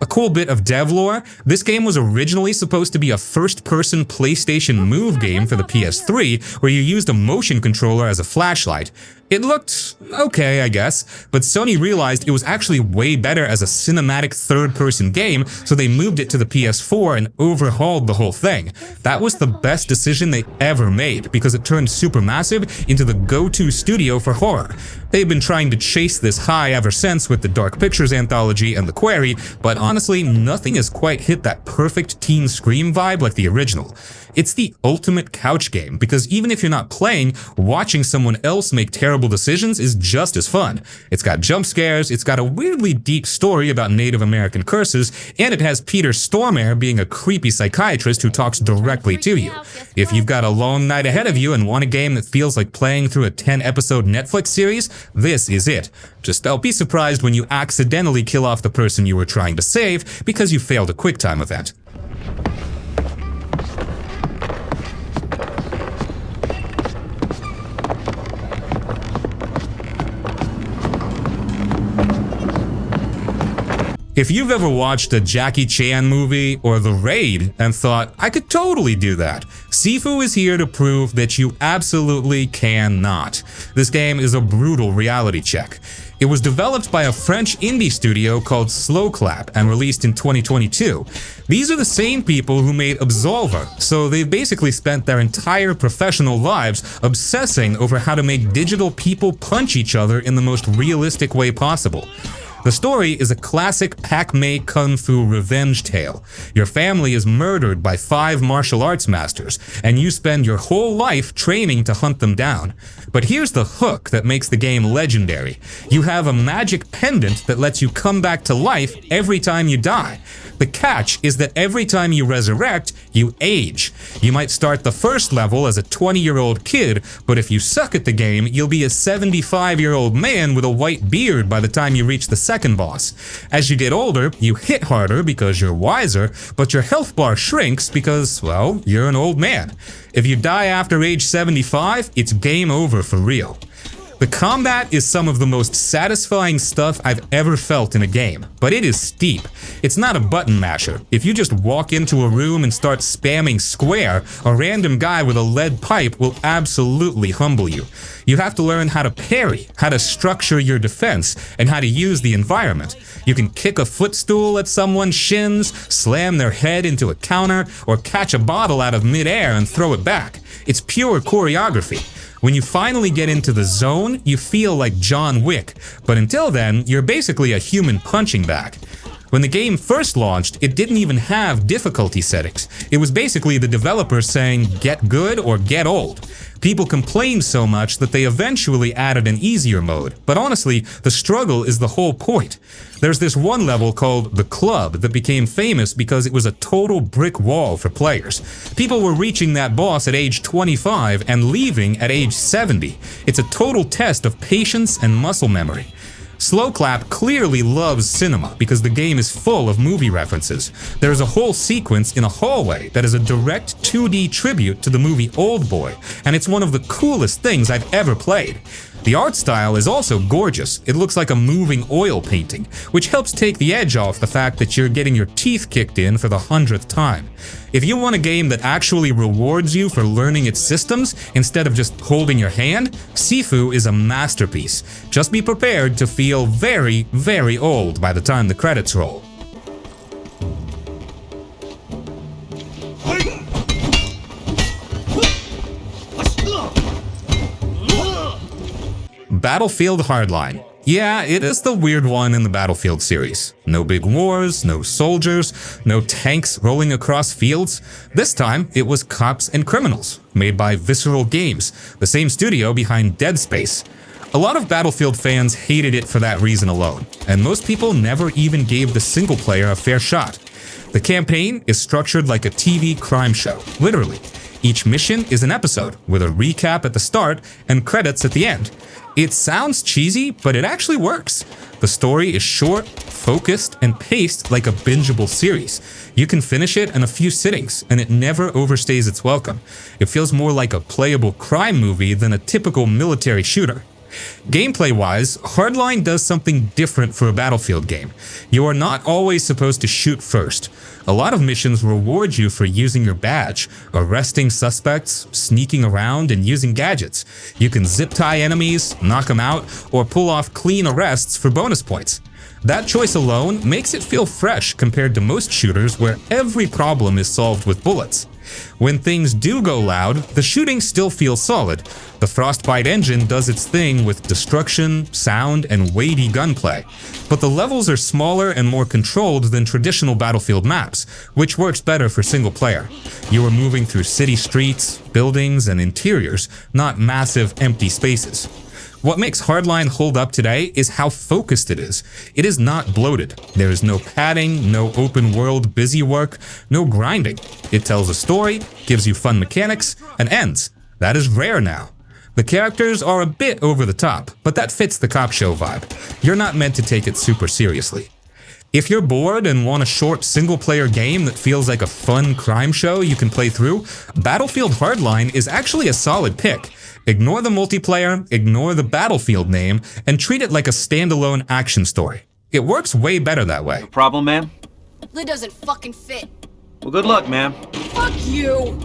A cool bit of dev lore, this game was originally supposed to be a first-person PlayStation Move game for the PS3, where you used a motion controller as a flashlight. It looked okay, I guess, but Sony realized it was actually way better as a cinematic third-person game, so they moved it to the PS4 and overhauled the whole thing. That was the best decision they ever made, because it turned Supermassive into the go-to studio for horror. They've been trying to chase this high ever since with the Dark Pictures anthology and The Quarry, but honestly, nothing has quite hit that perfect teen Scream vibe like the original. It's the ultimate couch game, because even if you're not playing, watching someone else make terrible decisions is just as fun. It's got jump scares, it's got a weirdly deep story about Native American curses, and it has Peter Stormare being a creepy psychiatrist who talks directly to you. If you've got a long night ahead of you and want a game that feels like playing through a 10-episode Netflix series, this is it. Just don't be surprised when you accidentally kill off the person you were trying to save because you failed a QuickTime event. If you've ever watched a Jackie Chan movie or The Raid and thought, I could totally do that, Sifu is here to prove that you absolutely cannot. This game is a brutal reality check. It was developed by a French indie studio called Slow Clap and released in 2022. These are the same people who made Absolver, so they've basically spent their entire professional lives obsessing over how to make digital people punch each other in the most realistic way possible. The story is a classic Pac-Mei Kung Fu revenge tale. Your family is murdered by 5 martial arts masters, and you spend your whole life training to hunt them down. But here's the hook that makes the game legendary. You have a magic pendant that lets you come back to life every time you die. The catch is that every time you resurrect, you age. You might start the first level as a 20-year-old kid, but if you suck at the game, you'll be a 75-year-old man with a white beard by the time you reach the second boss. As you get older, you hit harder because you're wiser, but your health bar shrinks because, well, you're an old man. If you die after age 75, it's game over for real. The combat is some of the most satisfying stuff I've ever felt in a game, but it is steep. It's not a button masher. If you just walk into a room and start spamming square, a random guy with a lead pipe will absolutely humble you. You have to learn how to parry, how to structure your defense, and how to use the environment. You can kick a footstool at someone's shins, slam their head into a counter, or catch a bottle out of midair and throw it back. It's pure choreography. When you finally get into the zone, you feel like John Wick, but until then, you're basically a human punching bag. When the game first launched, it didn't even have difficulty settings. It was basically the developers saying, get good or get old. People complained so much that they eventually added an easier mode, but honestly, the struggle is the whole point. There's this one level called The Club that became famous because it was a total brick wall for players. People were reaching that boss at age 25 and leaving at age 70. It's a total test of patience and muscle memory. Slow Clap clearly loves cinema because the game is full of movie references. There is a whole sequence in a hallway that is a direct 2D tribute to the movie Oldboy, and it's one of the coolest things I've ever played. The art style is also gorgeous. It looks like a moving oil painting, which helps take the edge off the fact that you're getting your teeth kicked in for the 100th time. If you want a game that actually rewards you for learning its systems instead of just holding your hand, Sifu is a masterpiece. Just be prepared to feel very, very old by the time the credits roll. Battlefield Hardline. Yeah, it is the weird one in the Battlefield series. No big wars, no soldiers, no tanks rolling across fields. This time, it was cops and criminals, made by Visceral Games, the same studio behind Dead Space. A lot of Battlefield fans hated it for that reason alone, and most people never even gave the single player a fair shot. The campaign is structured like a TV crime show, literally. Each mission is an episode, with a recap at the start and credits at the end. It sounds cheesy, but it actually works. The story is short, focused, and paced like a bingeable series. You can finish it in a few sittings, and it never overstays its welcome. It feels more like a playable crime movie than a typical military shooter. Gameplay-wise, Hardline does something different for a Battlefield game. You are not always supposed to shoot first. A lot of missions reward you for using your badge, arresting suspects, sneaking around, and using gadgets. You can zip tie enemies, knock them out, or pull off clean arrests for bonus points. That choice alone makes it feel fresh compared to most shooters where every problem is solved with bullets. When things do go loud, the shooting still feels solid. The Frostbite engine does its thing with destruction, sound, and weighty gunplay. But the levels are smaller and more controlled than traditional Battlefield maps, which works better for single player. You are moving through city streets, buildings, and interiors, not massive empty spaces. What makes Hardline hold up today is how focused it is. It is not bloated. There is no padding, no open world busy work, no grinding. It tells a story, gives you fun mechanics, and ends. That is rare now. The characters are a bit over the top, but that fits the cop show vibe. You're not meant to take it super seriously. If you're bored and want a short single-player game that feels like a fun crime show you can play through, Battlefield Hardline is actually a solid pick. Ignore the multiplayer, ignore the Battlefield name, and treat it like a standalone action story. It works way better that way. Problem, ma'am? Lid doesn't fucking fit. Well, good luck, ma'am. Fuck you!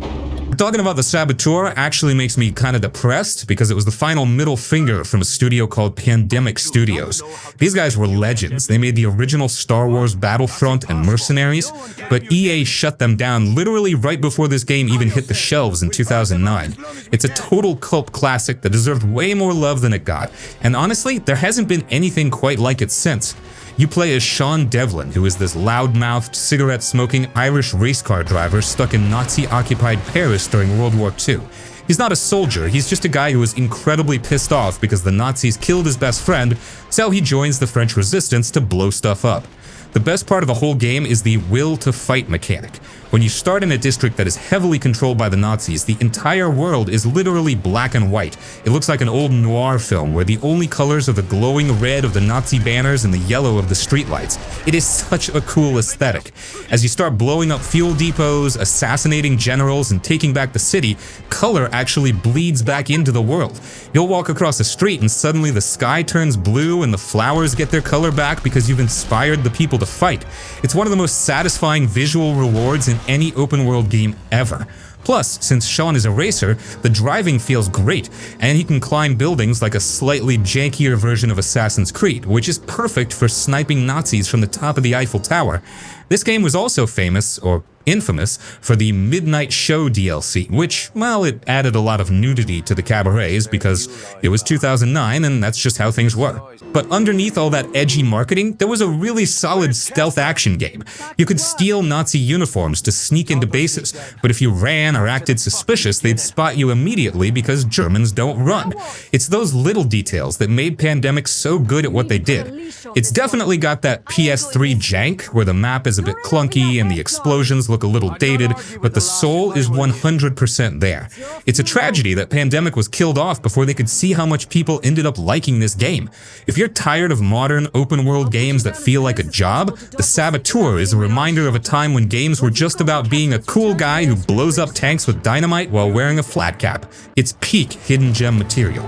Talking about the Saboteur actually makes me kind of depressed because it was the final middle finger from a studio called Pandemic Studios. These guys were legends. They made the original Star Wars Battlefront and Mercenaries, but EA shut them down literally right before this game even hit the shelves in 2009. It's a total cult classic that deserved way more love than it got, and honestly, there hasn't been anything quite like it since. You play as Sean Devlin, who is this loud-mouthed, cigarette-smoking Irish race car driver stuck in Nazi-occupied Paris during World War II. He's not a soldier, he's just a guy who was incredibly pissed off because the Nazis killed his best friend, so he joins the French resistance to blow stuff up. The best part of the whole game is the will to fight mechanic. When you start in a district that is heavily controlled by the Nazis, the entire world is literally black and white. It looks like an old noir film where the only colors are the glowing red of the Nazi banners and the yellow of the streetlights. It is such a cool aesthetic. As you start blowing up fuel depots, assassinating generals, and taking back the city, color actually bleeds back into the world. You'll walk across the street and suddenly the sky turns blue and the flowers get their color back because you've inspired the people to fight. It's one of the most satisfying visual rewards in any open world game ever. Plus, since Sean is a racer, the driving feels great, and he can climb buildings like a slightly jankier version of Assassin's Creed, which is perfect for sniping Nazis from the top of the Eiffel Tower. This game was also famous, or infamous, for the Midnight Show DLC, which, well, it added a lot of nudity to the cabarets because it was 2009 and that's just how things were. But underneath all that edgy marketing, there was a really solid stealth action game. You could steal Nazi uniforms to sneak into bases, but if you ran or acted suspicious, they'd spot you immediately because Germans don't run. It's those little details that made Pandemic so good at what they did. It's definitely got that PS3 jank, where the map is a bit clunky and the explosions look a little dated, but the soul is 100% there. It's a tragedy that Pandemic was killed off before they could see how much people ended up liking this game. If you're tired of modern open-world games that feel like a job, the Saboteur is a reminder of a time when games were just about being a cool guy who blows up tanks with dynamite while wearing a flat cap. It's peak hidden gem material.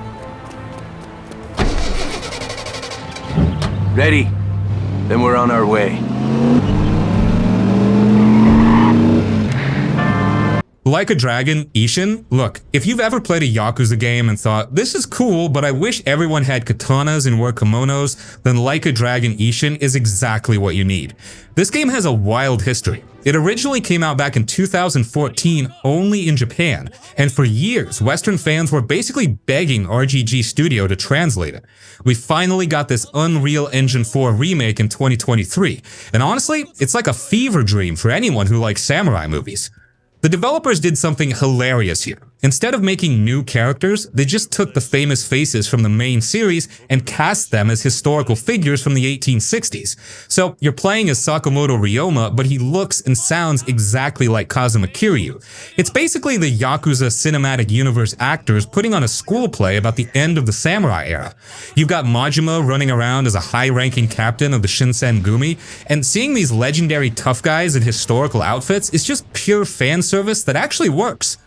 Ready? Then we're on our way. Like a Dragon, Ishin, look, if you've ever played a Yakuza game and thought, this is cool, but I wish everyone had katanas and wore kimonos, then Like a Dragon Ishin is exactly what you need. This game has a wild history. It originally came out back in 2014 only in Japan, and for years, Western fans were basically begging RGG Studio to translate it. We finally got this Unreal Engine 4 remake in 2023, and honestly, it's like a fever dream for anyone who likes samurai movies. The developers did something hilarious here. Instead of making new characters, they just took the famous faces from the main series and cast them as historical figures from the 1860s. So you're playing as Sakamoto Ryoma, but he looks and sounds exactly like Kazuma Kiryu. It's basically the Yakuza Cinematic Universe actors putting on a school play about the end of the samurai era. You've got Majima running around as a high-ranking captain of the Shinsengumi, and seeing these legendary tough guys in historical outfits is just pure fan service that actually works.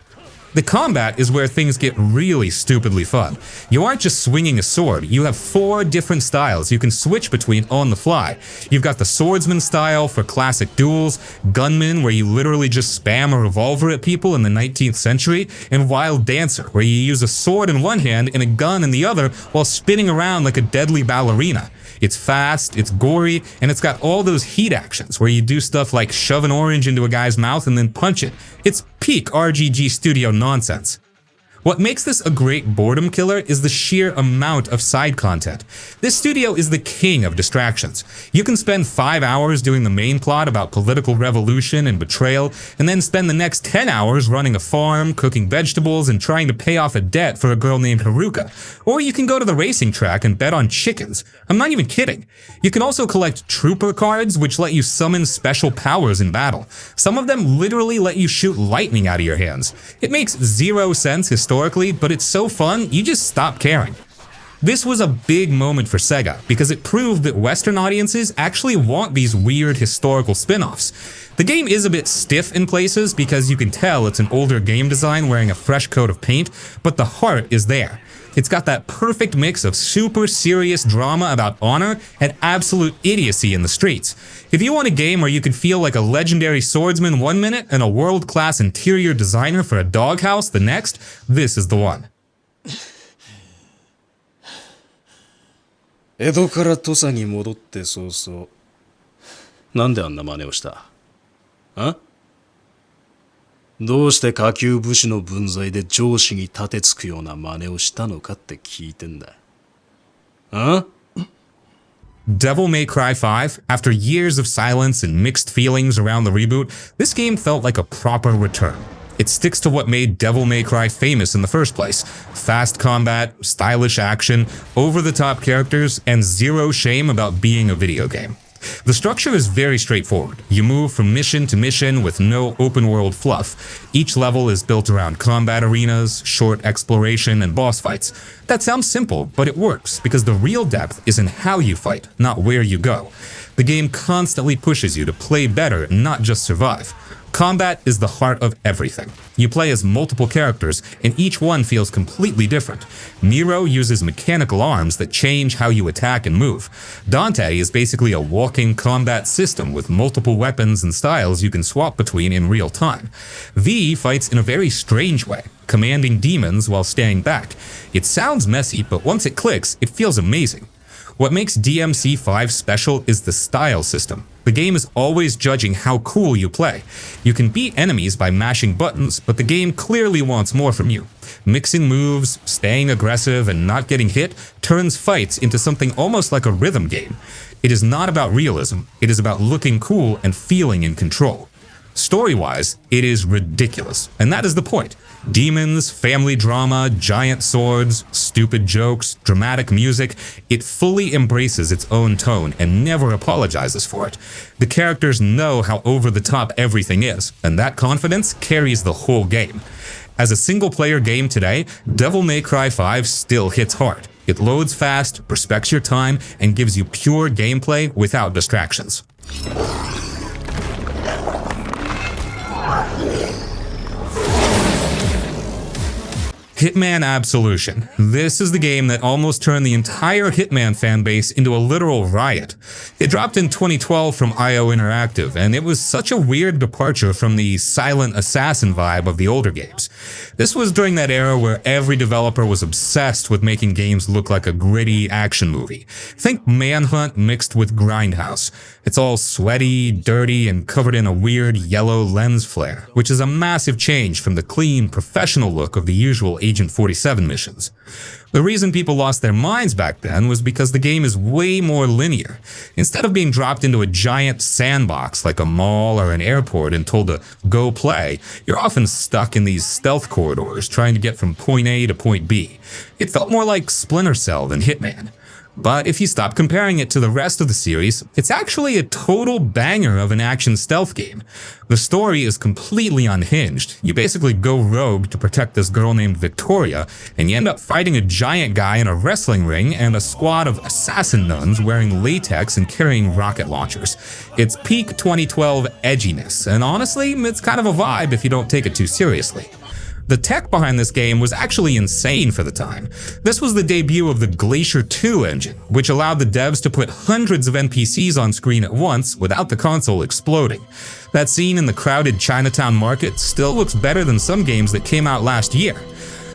The combat is where things get really stupidly fun. You aren't just swinging a sword, you have 4 different styles you can switch between on the fly. You've got the swordsman style for classic duels, gunman where you literally just spam a revolver at people in the 19th century, and wild dancer where you use a sword in one hand and a gun in the other while spinning around like a deadly ballerina. It's fast, it's gory, and it's got all those heat actions where you do stuff like shove an orange into a guy's mouth and then punch it. It's peak RGG Studio nonsense. What makes this a great boredom killer is the sheer amount of side content. This studio is the king of distractions. You can spend 5 hours doing the main plot about political revolution and betrayal, and then spend the next 10 hours running a farm, cooking vegetables, and trying to pay off a debt for a girl named Haruka. Or you can go to the racing track and bet on chickens. I'm not even kidding. You can also collect trooper cards, which let you summon special powers in battle. Some of them literally let you shoot lightning out of your hands. It makes zero sense historically, but it's so fun, you just stop caring. This was a big moment for Sega, because it proved that Western audiences actually want these weird historical spin-offs. The game is a bit stiff in places because you can tell it's an older game design wearing a fresh coat of paint, but the heart is there. It's got that perfect mix of super serious drama about honor and absolute idiocy in the streets. If you want a game where you could feel like a legendary swordsman one minute and a world-class interior designer for a doghouse the next, this is the one. 江戸から土佐に戻って早々、なんであんな真似をした？あ？どうして下級武士の分際で上司に立てつくような真似をしたのかって聞いてんだ。あDevil May Cry 5, after years of silence and mixed feelings around the reboot, this game felt like a proper return. It sticks to what made Devil May Cry famous in the first place: fast combat, stylish action, over-the-top characters, and zero shame about being a video game. The structure is very straightforward. You move from mission to mission with no open-world fluff. Each level is built around combat arenas, short exploration, and boss fights. That sounds simple, but it works because the real depth is in how you fight, not where you go. The game constantly pushes you to play better, not just survive. Combat is the heart of everything. You play as multiple characters, and each one feels completely different. Nero uses mechanical arms that change how you attack and move. Dante is basically a walking combat system with multiple weapons and styles you can swap between in real time. V fights in a very strange way, commanding demons while staying back. It sounds messy, but once it clicks, it feels amazing. What makes DMC5 special is the style system. The game is always judging how cool you play. You can beat enemies by mashing buttons, but the game clearly wants more from you. Mixing moves, staying aggressive, and not getting hit turns fights into something almost like a rhythm game. It is not about realism, it is about looking cool and feeling in control. Story-wise, it is ridiculous, and that is the point. Demons, family drama, giant swords, stupid jokes, dramatic music, it fully embraces its own tone and never apologizes for it. The characters know how over-the-top everything is, and that confidence carries the whole game. As a single-player game today, Devil May Cry 5 still hits hard. It loads fast, respects your time, and gives you pure gameplay without distractions. Hitman Absolution. This is the game that almost turned the entire Hitman fanbase into a literal riot. It dropped in 2012 from IO Interactive, and it was such a weird departure from the silent assassin vibe of the older games. This was during that era where every developer was obsessed with making games look like a gritty action movie. Think Manhunt mixed with Grindhouse. It's all sweaty, dirty, and covered in a weird yellow lens flare, which is a massive change from the clean, professional look of the usual Agent 47 missions. The reason people lost their minds back then was because the game is way more linear. Instead of being dropped into a giant sandbox like a mall or an airport and told to go play, you're often stuck in these stealth corridors trying to get from point A to point B. It felt more like Splinter Cell than Hitman. But if you stop comparing it to the rest of the series, it's actually a total banger of an action stealth game. The story is completely unhinged. You basically go rogue to protect this girl named Victoria, and you end up fighting a giant guy in a wrestling ring and a squad of assassin nuns wearing latex and carrying rocket launchers. It's peak 2012 edginess, and honestly, it's kind of a vibe if you don't take it too seriously. The tech behind this game was actually insane for the time. This was the debut of the Glacier 2 engine, which allowed the devs to put hundreds of NPCs on screen at once without the console exploding. That scene in the crowded Chinatown market still looks better than some games that came out last year.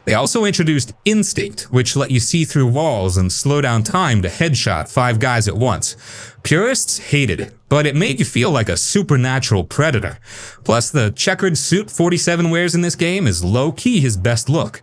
They also introduced Instinct, which let you see through walls and slow down time to headshot 5 guys at once. Purists hated it, but it made you feel like a supernatural predator. Plus, the checkered suit 47 wears in this game is low-key his best look.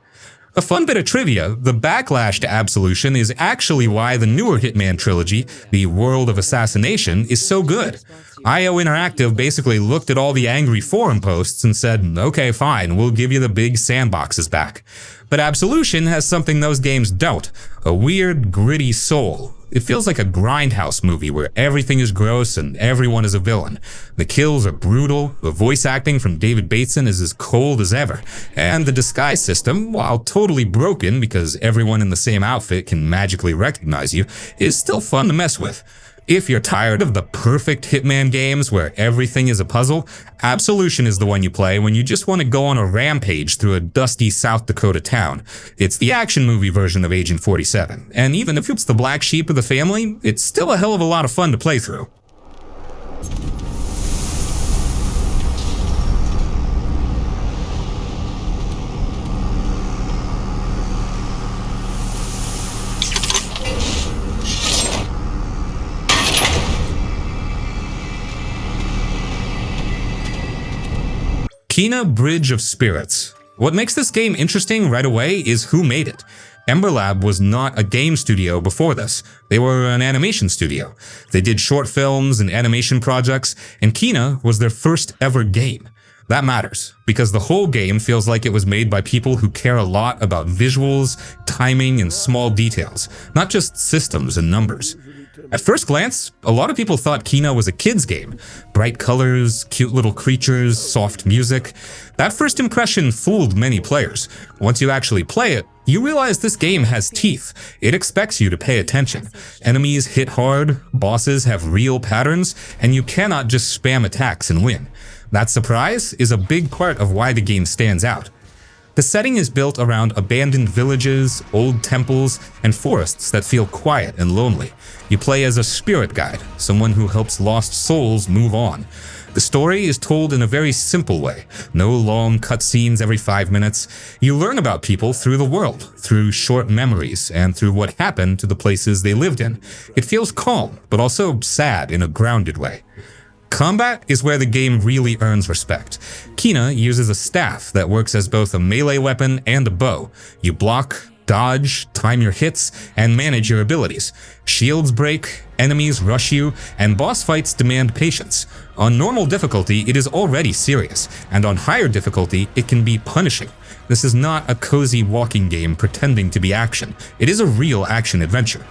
A fun bit of trivia, the backlash to Absolution is actually why the newer Hitman trilogy, The World of Assassination, is so good. IO Interactive basically looked at all the angry forum posts and said, okay, fine, we'll give you the big sandboxes back. But Absolution has something those games don't, a weird, gritty soul. It feels like a Grindhouse movie where everything is gross and everyone is a villain. The kills are brutal, the voice acting from David Bateson is as cold as ever, and the disguise system, while totally broken because everyone in the same outfit can magically recognize you, is still fun to mess with. If you're tired of the perfect Hitman games where everything is a puzzle, Absolution is the one you play when you just want to go on a rampage through a dusty South Dakota town. It's the action movie version of Agent 47, and even if it's the black sheep of the family, it's still a hell of a lot of fun to play through. Kena Bridge of Spirits. What makes this game interesting right away is who made it. Ember Lab was not a game studio before this. They were an animation studio. They did short films and animation projects, and Kena was their first ever game. That matters, because the whole game feels like it was made by people who care a lot about visuals, timing, and small details, not just systems and numbers. At first glance, a lot of people thought Kena was a kid's game. Bright colors, cute little creatures, soft music. That first impression fooled many players. Once you actually play it, you realize this game has teeth. It expects you to pay attention. Enemies hit hard, bosses have real patterns, and you cannot just spam attacks and win. That surprise is a big part of why the game stands out. The setting is built around abandoned villages, old temples, and forests that feel quiet and lonely. You play as a spirit guide, someone who helps lost souls move on. The story is told in a very simple way. No long cutscenes every 5 minutes. You learn about people through the world, through short memories, and through what happened to the places they lived in. It feels calm, but also sad in a grounded way. Combat is where the game really earns respect. Kena uses a staff that works as both a melee weapon and a bow. You block, dodge, time your hits, and manage your abilities. Shields break, enemies rush you, and boss fights demand patience. On normal difficulty, it is already serious, and on higher difficulty, it can be punishing. This is not a cozy walking game pretending to be action. It is a real action adventure.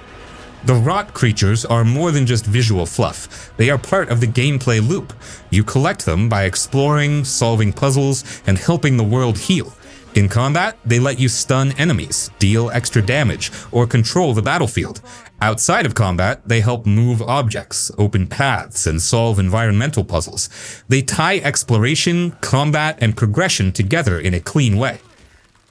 The rot creatures are more than just visual fluff. They are part of the gameplay loop. You collect them by exploring, solving puzzles, and helping the world heal. In combat, they let you stun enemies, deal extra damage, or control the battlefield. Outside of combat, they help move objects, open paths, and solve environmental puzzles. They tie exploration, combat, and progression together in a clean way.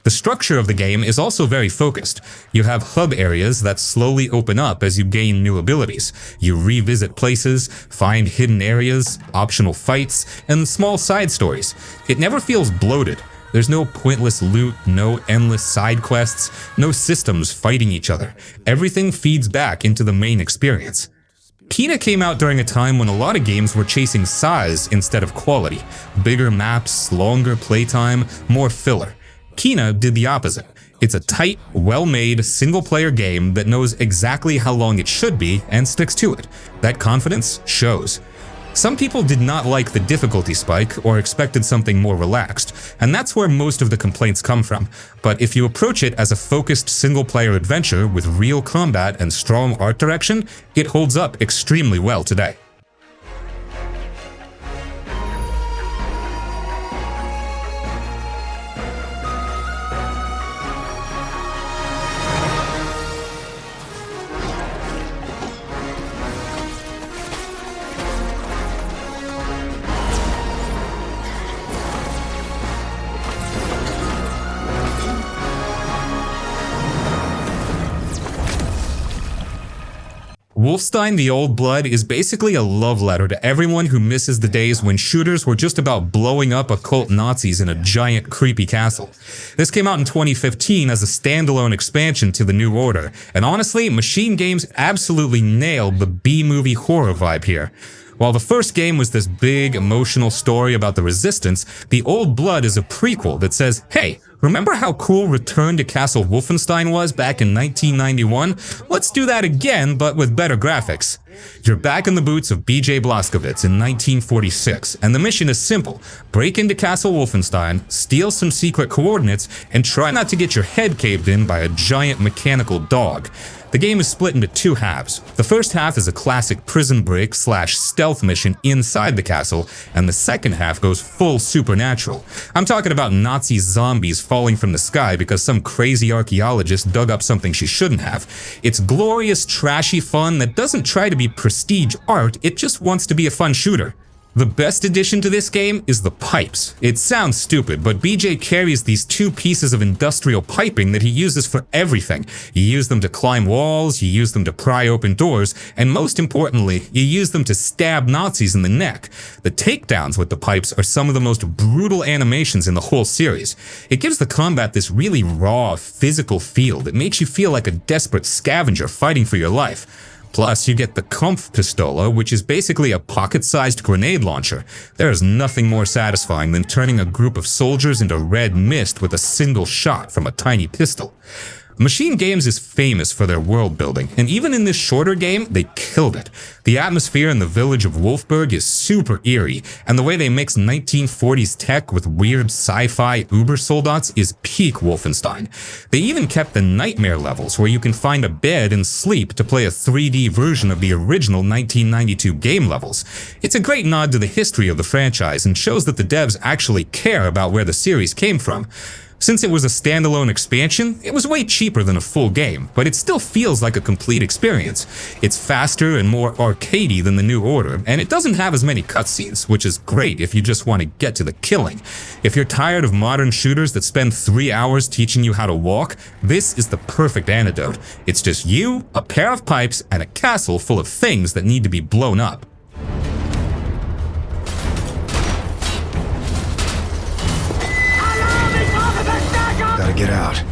The structure of the game is also very focused. You have hub areas that slowly open up as you gain new abilities. You revisit places, find hidden areas, optional fights, and small side stories. It never feels bloated. There's no pointless loot, no endless side quests, no systems fighting each other. Everything feeds back into the main experience. Kena came out during a time when a lot of games were chasing size instead of quality. Bigger maps, longer playtime, more filler. Kena did the opposite. It's a tight, well-made, single-player game that knows exactly how long it should be and sticks to it. That confidence shows. Some people did not like the difficulty spike or expected something more relaxed, and that's where most of the complaints come from. But if you approach it as a focused single-player adventure with real combat and strong art direction, it holds up extremely well today. Wolfenstein: The Old Blood is basically a love letter to everyone who misses the days when shooters were just about blowing up occult Nazis in a giant, creepy castle. This came out in 2015 as a standalone expansion to the New Order, and honestly, Machine Games absolutely nailed the B-movie horror vibe here. While the first game was this big, emotional story about the Resistance, The Old Blood is a prequel that says, hey, remember how cool Return to Castle Wolfenstein was back in 1991? Let's do that again, but with better graphics. You're back in the boots of BJ Blazkowicz in 1946, and the mission is simple. Break into Castle Wolfenstein, steal some secret coordinates, and try not to get your head caved in by a giant mechanical dog. The game is split into two halves. The first half is a classic prison break / stealth mission inside the castle, and the second half goes full supernatural. I'm talking about Nazi zombies falling from the sky because some crazy archaeologist dug up something she shouldn't have. It's glorious, trashy fun that doesn't try to be prestige art, it just wants to be a fun shooter. The best addition to this game is the pipes. It sounds stupid, but BJ carries these two pieces of industrial piping that he uses for everything. You use them to climb walls, you use them to pry open doors, and most importantly, you use them to stab Nazis in the neck. The takedowns with the pipes are some of the most brutal animations in the whole series. It gives the combat this really raw, physical feel that makes you feel like a desperate scavenger fighting for your life. Plus, you get the Kampfpistole, which is basically a pocket-sized grenade launcher. There is nothing more satisfying than turning a group of soldiers into red mist with a single shot from a tiny pistol. Machine Games is famous for their world building, and even in this shorter game, they killed it. The atmosphere in the village of Wolfberg is super eerie, and the way they mix 1940s tech with weird sci-fi Uber soldats is peak Wolfenstein. They even kept the nightmare levels where you can find a bed and sleep to play a 3D version of the original 1992 game levels. It's a great nod to the history of the franchise and shows that the devs actually care about where the series came from. Since it was a standalone expansion, it was way cheaper than a full game, but it still feels like a complete experience. It's faster and more arcadey than the New Order, and it doesn't have as many cutscenes, which is great if you just want to get to the killing. If you're tired of modern shooters that spend 3 hours teaching you how to walk, this is the perfect antidote. It's just you, a pair of pipes, and a castle full of things that need to be blown up. Gotta get out.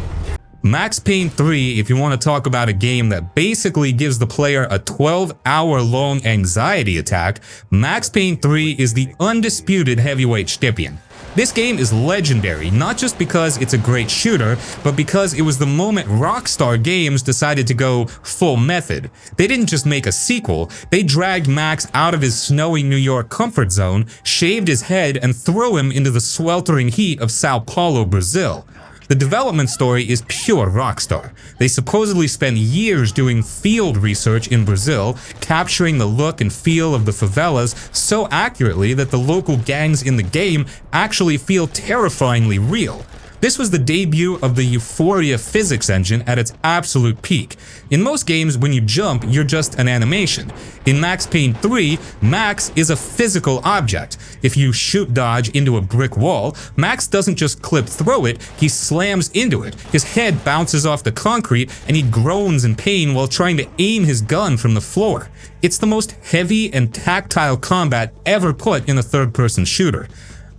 Max Payne 3, if you want to talk about a game that basically gives the player a 12-hour-long anxiety attack, Max Payne 3 is the undisputed heavyweight champion. This game is legendary, not just because it's a great shooter, but because it was the moment Rockstar Games decided to go full method. They didn't just make a sequel, they dragged Max out of his snowy New York comfort zone, shaved his head, and threw him into the sweltering heat of Sao Paulo, Brazil. The development story is pure Rockstar. They supposedly spent years doing field research in Brazil, capturing the look and feel of the favelas so accurately that the local gangs in the game actually feel terrifyingly real. This was the debut of the Euphoria physics engine at its absolute peak. In most games, when you jump, you're just an animation. In Max Payne 3, Max is a physical object. If you shoot dodge into a brick wall, Max doesn't just clip through it, he slams into it. His head bounces off the concrete and he groans in pain while trying to aim his gun from the floor. It's the most heavy and tactile combat ever put in a third-person shooter.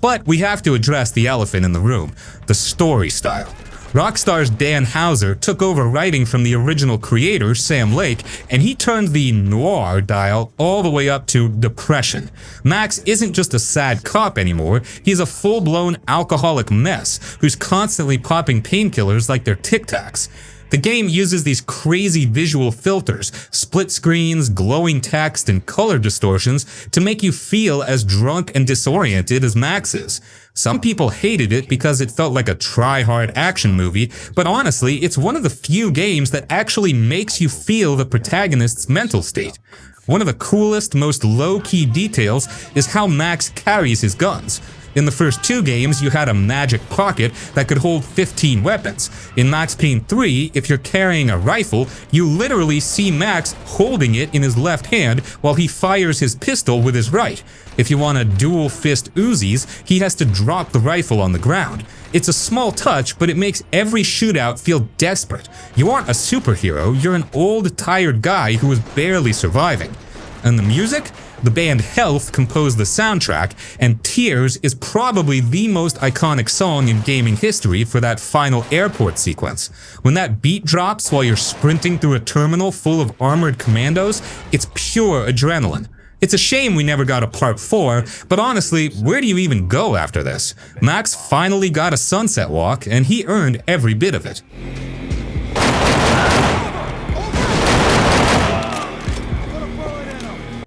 But we have to address the elephant in the room, the story style. Rockstar's Dan Houser took over writing from the original creator, Sam Lake, and he turned the noir dial all the way up to depression. Max isn't just a sad cop anymore, he's a full-blown alcoholic mess who's constantly popping painkillers like they're Tic Tacs. The game uses these crazy visual filters, split screens, glowing text, and color distortions to make you feel as drunk and disoriented as Max is. Some people hated it because it felt like a try-hard action movie, but honestly, it's one of the few games that actually makes you feel the protagonist's mental state. One of the coolest, most low-key details is how Max carries his guns. In the first two games, you had a magic pocket that could hold 15 weapons. In Max Payne 3, if you're carrying a rifle, you literally see Max holding it in his left hand while he fires his pistol with his right. If you want to dual fist Uzis, he has to drop the rifle on the ground. It's a small touch, but it makes every shootout feel desperate. You aren't a superhero, you're an old, tired guy who is barely surviving. And the music? The band Health composed the soundtrack, and Tears is probably the most iconic song in gaming history for that final airport sequence. When that beat drops while you're sprinting through a terminal full of armored commandos, it's pure adrenaline. It's a shame we never got a part 4, but honestly, where do you even go after this? Max finally got a sunset walk, and he earned every bit of it.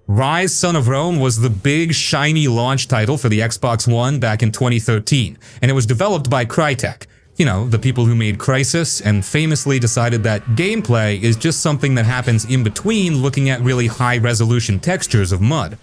Ryse Son of Rome was the big, shiny launch title for the Xbox One back in 2013, and it was developed by Crytek. You know, the people who made Crysis and famously decided that gameplay is just something that happens in between looking at really high-resolution textures of mud.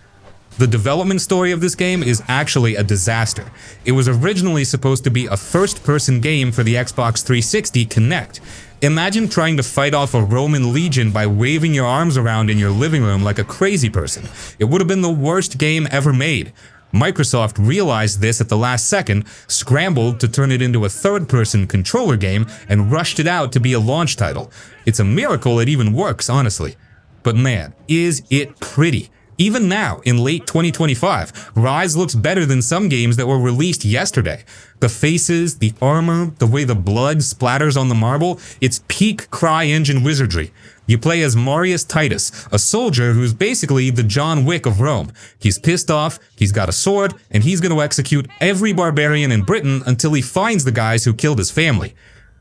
The development story of this game is actually a disaster. It was originally supposed to be a first-person game for the Xbox 360 Kinect. Imagine trying to fight off a Roman legion by waving your arms around in your living room like a crazy person. It would have been the worst game ever made. Microsoft realized this at the last second, scrambled to turn it into a third-person controller game, and rushed it out to be a launch title. It's a miracle it even works, honestly. But man, is it pretty. Even now, in late 2025, Ryse looks better than some games that were released yesterday. The faces, the armor, the way the blood splatters on the marble, it's peak CryEngine wizardry. You play as Marius Titus, a soldier who's basically the John Wick of Rome. He's pissed off, he's got a sword, and he's going to execute every barbarian in Britain until he finds the guys who killed his family.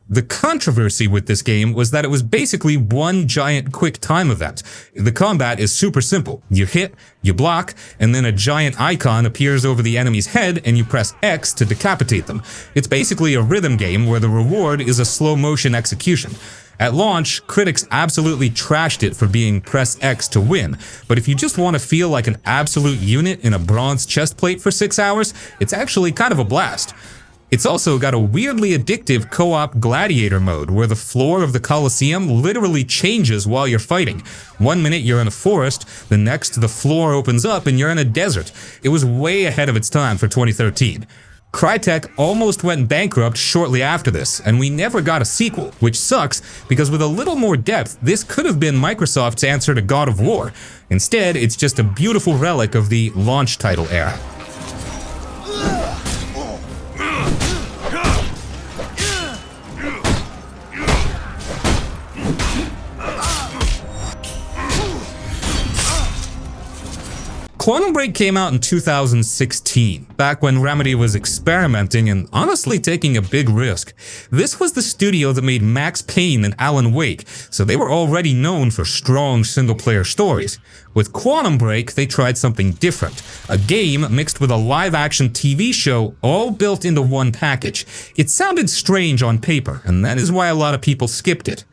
The controversy with this game was that it was basically one giant quick time event. The combat is super simple. You hit, you block, and then a giant icon appears over the enemy's head and you press X to decapitate them. It's basically a rhythm game where the reward is a slow motion execution. At launch, critics absolutely trashed it for being press X to win, but if you just want to feel like an absolute unit in a bronze chest plate for 6 hours, it's actually kind of a blast. It's also got a weirdly addictive co-op gladiator mode where the floor of the Colosseum literally changes while you're fighting. 1 minute you're in a forest, the next the floor opens up and you're in a desert. It was way ahead of its time for 2013. Crytek almost went bankrupt shortly after this, and we never got a sequel, which sucks because with a little more depth, this could have been Microsoft's answer to God of War. Instead, it's just a beautiful relic of the launch title era. Quantum Break came out in 2016, back when Remedy was experimenting and honestly taking a big risk. This was the studio that made Max Payne and Alan Wake, so they were already known for strong single-player stories. With Quantum Break, they tried something different, a game mixed with a live-action TV show all built into one package. It sounded strange on paper, and that is why a lot of people skipped it.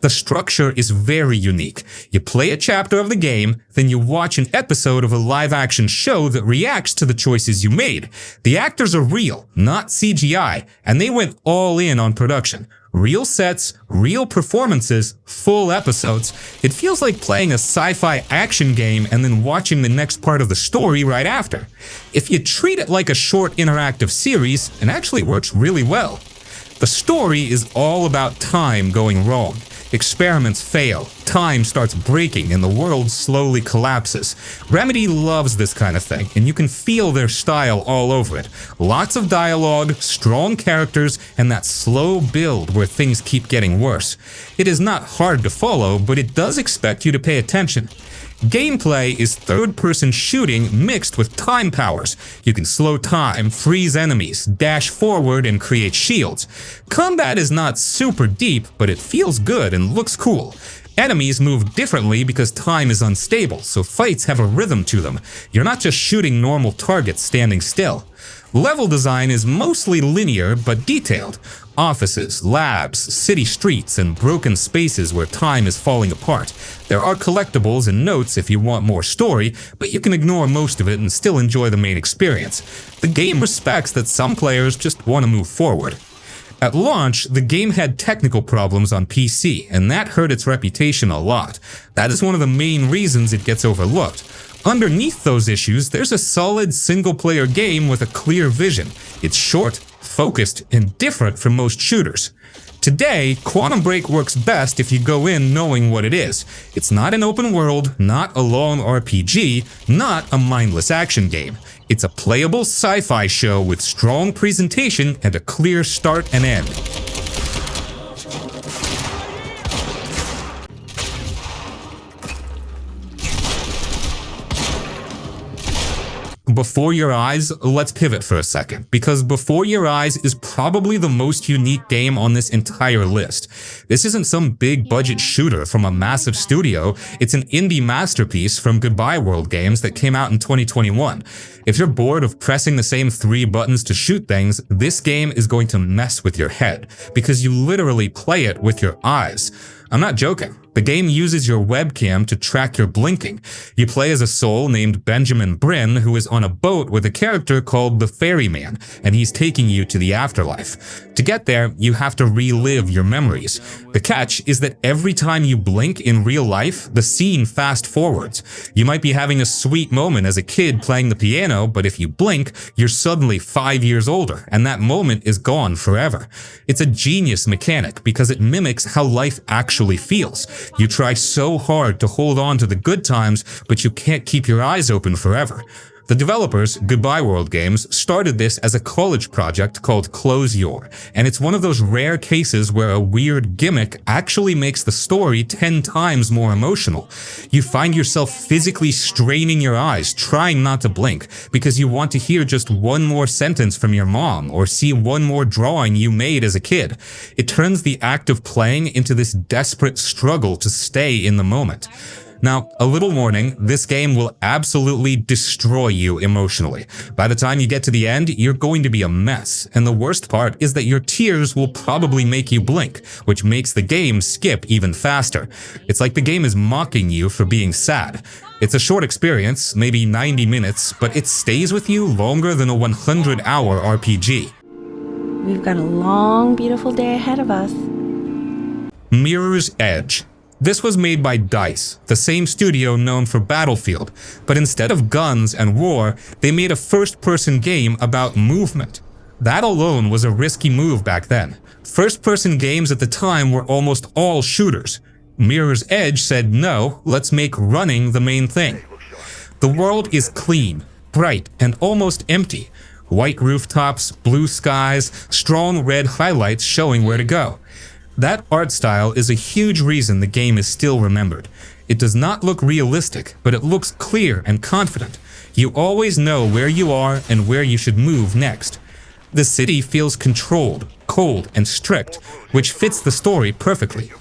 The structure is very unique. You play a chapter of the game, then you watch an episode of a live-action show that reacts to the choices you made. The actors are real, not CGI, and they went all in on production. Real sets, real performances, full episodes. It feels like playing a sci-fi action game and then watching the next part of the story right after. If you treat it like a short interactive series, it actually works really well. The story is all about time going wrong. Experiments fail, time starts breaking, and the world slowly collapses. Remedy loves this kind of thing, and you can feel their style all over it. Lots of dialogue, strong characters, and that slow build where things keep getting worse. It is not hard to follow, but it does expect you to pay attention. Gameplay is third-person shooting mixed with time powers. You can slow time, freeze enemies, dash forward, and create shields. Combat is not super deep, but it feels good and looks cool. Enemies move differently because time is unstable, so fights have a rhythm to them. You're not just shooting normal targets standing still. Level design is mostly linear but detailed. Offices, labs, city streets, and broken spaces where time is falling apart. There are collectibles and notes if you want more story, but you can ignore most of it and still enjoy the main experience. The game respects that some players just want to move forward. At launch, the game had technical problems on PC, and that hurt its reputation a lot. That is one of the main reasons it gets overlooked. Underneath those issues, there's a solid single-player game with a clear vision. It's short, focused, and different from most shooters. Today, Quantum Break works best if you go in knowing what it is. It's not an open world, not a long RPG, not a mindless action game. It's a playable sci-fi show with strong presentation and a clear start and end. Before Your Eyes, let's pivot for a second, because Before Your Eyes is probably the most unique game on this entire list. This isn't some big budget shooter from a massive studio, it's an indie masterpiece from Goodbye World Games that came out in 2021. If you're bored of pressing the same 3 buttons to shoot things, this game is going to mess with your head, because you literally play it with your eyes. I'm not joking. The game uses your webcam to track your blinking. You play as a soul named Benjamin Bryn who is on a boat with a character called the Ferryman, and he's taking you to the afterlife. To get there, you have to relive your memories. The catch is that every time you blink in real life, the scene fast forwards. You might be having a sweet moment as a kid playing the piano, but if you blink, you're suddenly 5 years older, and that moment is gone forever. It's a genius mechanic because it mimics how life actually feels. You try so hard to hold on to the good times, but you can't keep your eyes open forever. The developers, Goodbye World Games, started this as a college project called Close Your, and it's one of those rare cases where a weird gimmick actually makes the story 10 times more emotional. You find yourself physically straining your eyes, trying not to blink, because you want to hear just one more sentence from your mom, or see one more drawing you made as a kid. It turns the act of playing into this desperate struggle to stay in the moment. Now, a little warning, this game will absolutely destroy you emotionally. By the time you get to the end, you're going to be a mess, and the worst part is that your tears will probably make you blink, which makes the game skip even faster. It's like the game is mocking you for being sad. It's a short experience, maybe 90 minutes, but it stays with you longer than a 100-hour RPG. We've got a long, beautiful day ahead of us. Mirror's Edge. This was made by DICE, the same studio known for Battlefield, but instead of guns and war, they made a first-person game about movement. That alone was a risky move back then. First-person games at the time were almost all shooters. Mirror's Edge said no, let's make running the main thing. The world is clean, bright, and almost empty. White rooftops, blue skies, strong red highlights showing where to go. That art style is a huge reason the game is still remembered. It does not look realistic, but it looks clear and confident. You always know where you are and where you should move next. The city feels controlled, cold, and strict, which fits the story perfectly.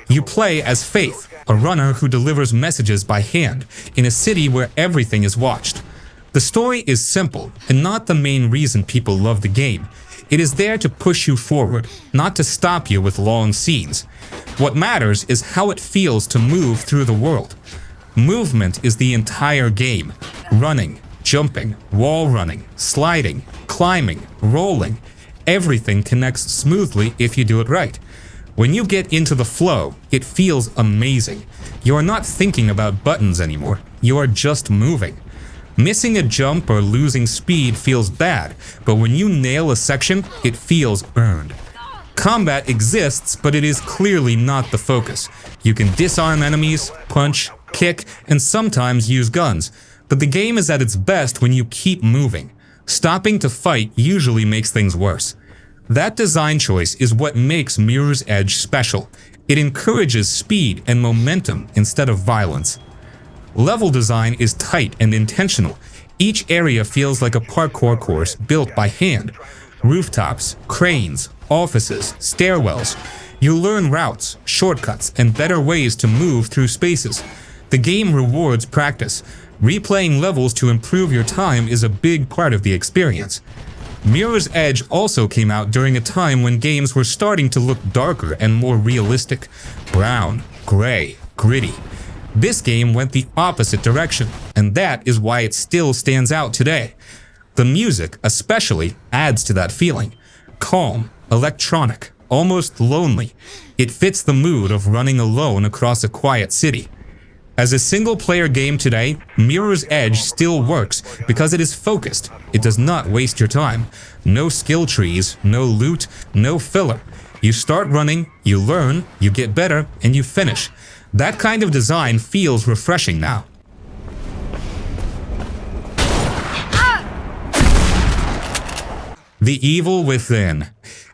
You play as Faith, a runner who delivers messages by hand, in a city where everything is watched. The story is simple, and not the main reason people love the game. It is there to push you forward, not to stop you with long scenes. What matters is how it feels to move through the world. Movement is the entire game. Running, jumping, wall running, sliding, climbing, rolling. Everything connects smoothly if you do it right. When you get into the flow, it feels amazing. You are not thinking about buttons anymore. You are just moving. Missing a jump or losing speed feels bad, but when you nail a section, it feels earned. Combat exists, but it is clearly not the focus. You can disarm enemies, punch, kick, and sometimes use guns, but the game is at its best when you keep moving. Stopping to fight usually makes things worse. That design choice is what makes Mirror's Edge special. It encourages speed and momentum instead of violence. Level design is tight and intentional. Each area feels like a parkour course built by hand. Rooftops, cranes, offices, stairwells. You learn routes, shortcuts, and better ways to move through spaces. The game rewards practice. Replaying levels to improve your time is a big part of the experience. Mirror's Edge also came out during a time when games were starting to look darker and more realistic. Brown, gray, gritty. This game went the opposite direction, and that is why it still stands out today. The music, especially, adds to that feeling. Calm, electronic, almost lonely. It fits the mood of running alone across a quiet city. As a single-player game today, Mirror's Edge still works because it is focused. It does not waste your time. No skill trees, no loot, no filler. You start running, you learn, you get better, and you finish. That kind of design feels refreshing now. The Evil Within.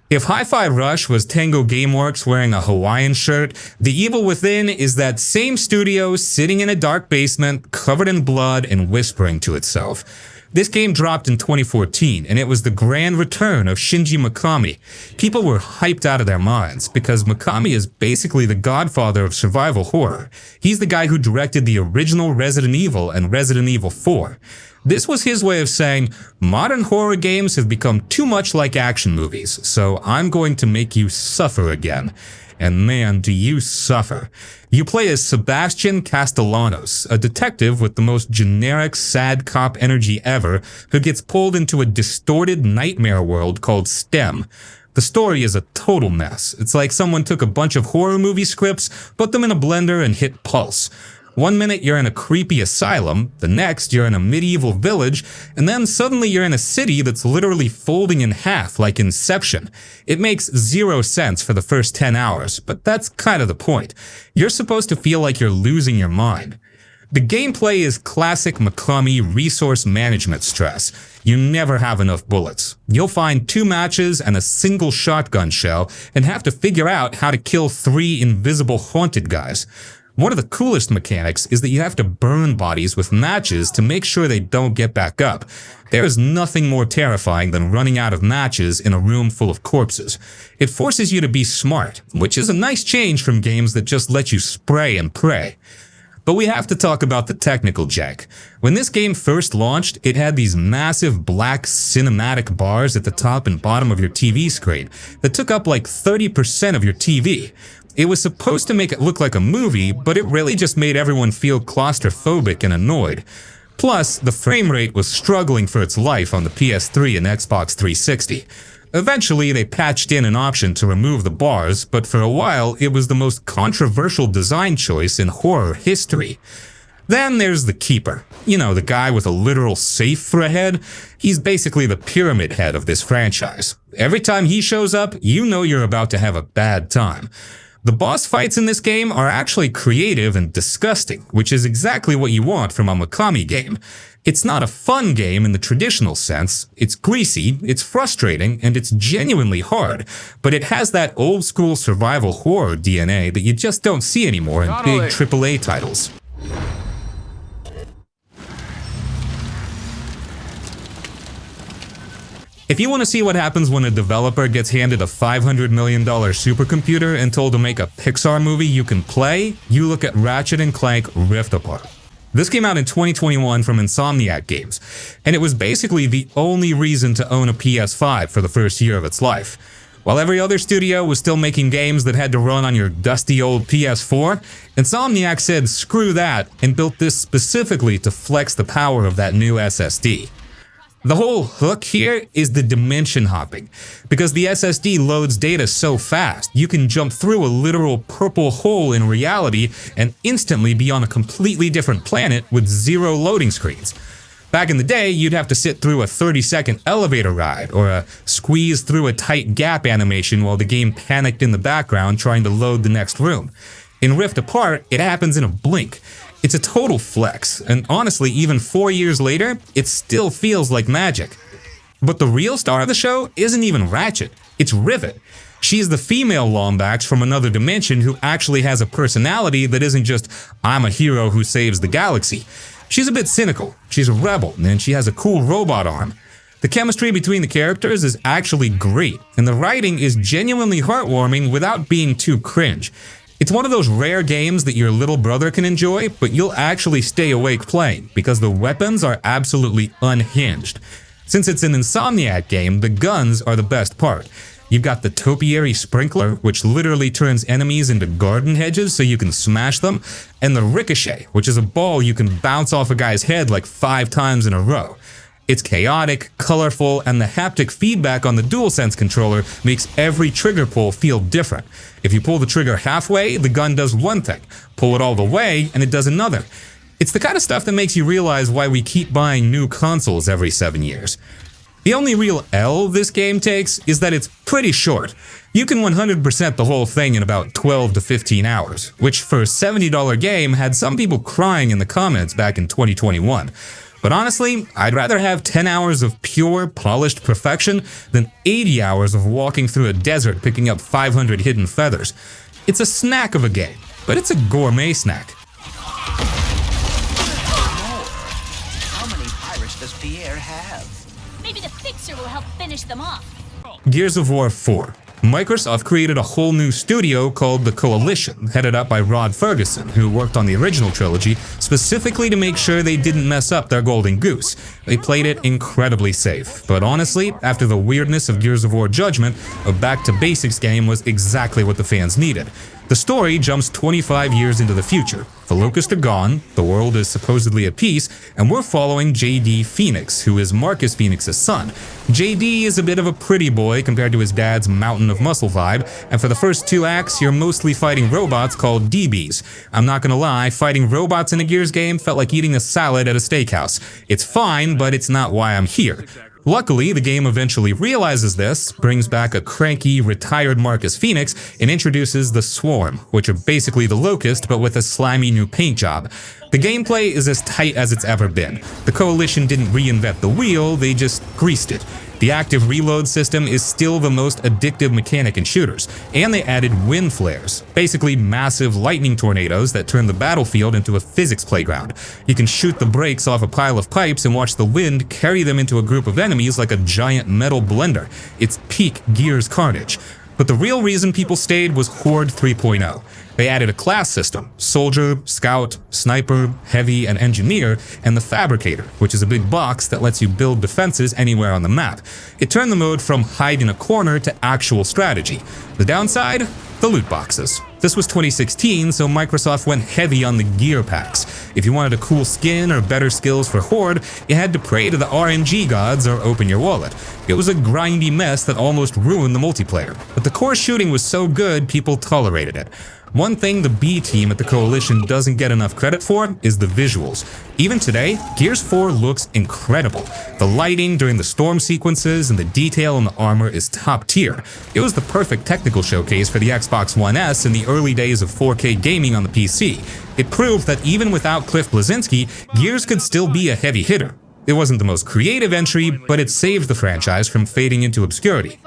If Hi-Fi Rush was Tango Gameworks wearing a Hawaiian shirt, The Evil Within is that same studio sitting in a dark basement, covered in blood and whispering to itself. This game dropped in 2014, and it was the grand return of Shinji Mikami. People were hyped out of their minds, because Mikami is basically the godfather of survival horror. He's the guy who directed the original Resident Evil and Resident Evil 4. This was his way of saying, modern horror games have become too much like action movies, so I'm going to make you suffer again. And man, do you suffer. You play as Sebastian Castellanos, a detective with the most generic sad cop energy ever, who gets pulled into a distorted nightmare world called STEM. The story is a total mess. It's like someone took a bunch of horror movie scripts, put them in a blender, and hit pulse. One minute you're in a creepy asylum, the next you're in a medieval village, and then suddenly you're in a city that's literally folding in half like Inception. It makes zero sense for the first 10 hours, but that's kind of the point. You're supposed to feel like you're losing your mind. The gameplay is classic Mikami resource management stress. You never have enough bullets. You'll find 2 matches and a single shotgun shell and have to figure out how to kill 3 invisible haunted guys. One of the coolest mechanics is that you have to burn bodies with matches to make sure they don't get back up. There is nothing more terrifying than running out of matches in a room full of corpses. It forces you to be smart, which is a nice change from games that just let you spray and pray. But we have to talk about the technical jank. When this game first launched, it had these massive black cinematic bars at the top and bottom of your TV screen that took up like 30% of your TV. It was supposed to make it look like a movie, but it really just made everyone feel claustrophobic and annoyed. Plus, the frame rate was struggling for its life on the PS3 and Xbox 360. Eventually, they patched in an option to remove the bars, but for a while, it was the most controversial design choice in horror history. Then there's the Keeper. You know, the guy with a literal safe for a head. He's basically the pyramid head of this franchise. Every time he shows up, you know you're about to have a bad time. The boss fights in this game are actually creative and disgusting, which is exactly what you want from a Mikami game. It's not a fun game in the traditional sense, it's greasy, it's frustrating, and it's genuinely hard, but it has that old-school survival horror DNA that you just don't see anymore in big AAA titles. If you want to see what happens when a developer gets handed a $500 million supercomputer and told to make a Pixar movie you can play, you look at Ratchet & Clank Rift Apart. This came out in 2021 from Insomniac Games, and it was basically the only reason to own a PS5 for the first year of its life. While every other studio was still making games that had to run on your dusty old PS4, Insomniac said screw that and built this specifically to flex the power of that new SSD. The whole hook here is the dimension hopping. Because the SSD loads data so fast, you can jump through a literal purple hole in reality and instantly be on a completely different planet with 0 loading screens. Back in the day, you'd have to sit through a 30-second elevator ride or a squeeze through a tight gap animation while the game panicked in the background trying to load the next room. In Rift Apart, it happens in a blink. It's a total flex, and honestly, even 4 years later, it still feels like magic. But the real star of the show isn't even Ratchet, it's Rivet. She's the female Lombax from another dimension who actually has a personality that isn't just, I'm a hero who saves the galaxy. She's a bit cynical, she's a rebel, and she has a cool robot arm. The chemistry between the characters is actually great, and the writing is genuinely heartwarming without being too cringe. It's one of those rare games that your little brother can enjoy, but you'll actually stay awake playing, because the weapons are absolutely unhinged. Since it's an Insomniac game, the guns are the best part. You've got the topiary sprinkler, which literally turns enemies into garden hedges so you can smash them, and the ricochet, which is a ball you can bounce off a guy's head like 5 times in a row. It's chaotic, colorful, and the haptic feedback on the DualSense controller makes every trigger pull feel different. If you pull the trigger halfway, the gun does one thing. Pull it all the way, and it does another. It's the kind of stuff that makes you realize why we keep buying new consoles every 7 years. The only real L this game takes is that it's pretty short. You can 100% the whole thing in about 12 to 15 hours, which for a $70 game had some people crying in the comments back in 2021. But honestly, I'd rather have 10 hours of pure, polished perfection than 80 hours of walking through a desert picking up 500 hidden feathers. It's a snack of a game, but it's a gourmet snack. How many pirates does does Pierre have? Maybe the fixer will help finish them off. Gears of War 4. Microsoft created a whole new studio called the Coalition, headed up by Rod Ferguson, who worked on the original trilogy specifically to make sure they didn't mess up their golden goose. They played it incredibly safe, but honestly, after the weirdness of Gears of War Judgment, a back-to-basics game was exactly what the fans needed. The story jumps 25 years into the future. The Locusts are gone, the world is supposedly at peace, and we're following JD Phoenix, who is Marcus Phoenix's son. JD is a bit of a pretty boy compared to his dad's mountain of muscle vibe, and for the first 2 acts, you're mostly fighting robots called DBs. I'm not gonna lie, fighting robots in a Gears game felt like eating a salad at a steakhouse. It's fine, but it's not why I'm here. Luckily, the game eventually realizes this, brings back a cranky, retired Marcus Phoenix, and introduces the Swarm, which are basically the Locust but with a slimy new paint job. The gameplay is as tight as it's ever been. The Coalition didn't reinvent the wheel, they just greased it. The active reload system is still the most addictive mechanic in shooters, and they added wind flares, basically massive lightning tornadoes that turn the battlefield into a physics playground. You can shoot the brakes off a pile of pipes and watch the wind carry them into a group of enemies like a giant metal blender. It's peak Gears carnage. But the real reason people stayed was Horde 3.0. They added a class system: Soldier, Scout, Sniper, Heavy, and Engineer, and the Fabricator, which is a big box that lets you build defenses anywhere on the map. It turned the mode from hide in a corner to actual strategy. The downside? The loot boxes. This was 2016, so Microsoft went heavy on the gear packs. If you wanted a cool skin or better skills for Horde, you had to pray to the RNG gods or open your wallet. It was a grindy mess that almost ruined the multiplayer, but the core shooting was so good people tolerated it. One thing the B team at the Coalition doesn't get enough credit for is the visuals. Even today, Gears 4 looks incredible. The lighting during the storm sequences and the detail in the armor is top tier. It was the perfect technical showcase for the Xbox One S in the early days of 4K gaming on the PC. It proved that even without Cliff Bleszinski, Gears could still be a heavy hitter. It wasn't the most creative entry, but it saved the franchise from fading into obscurity.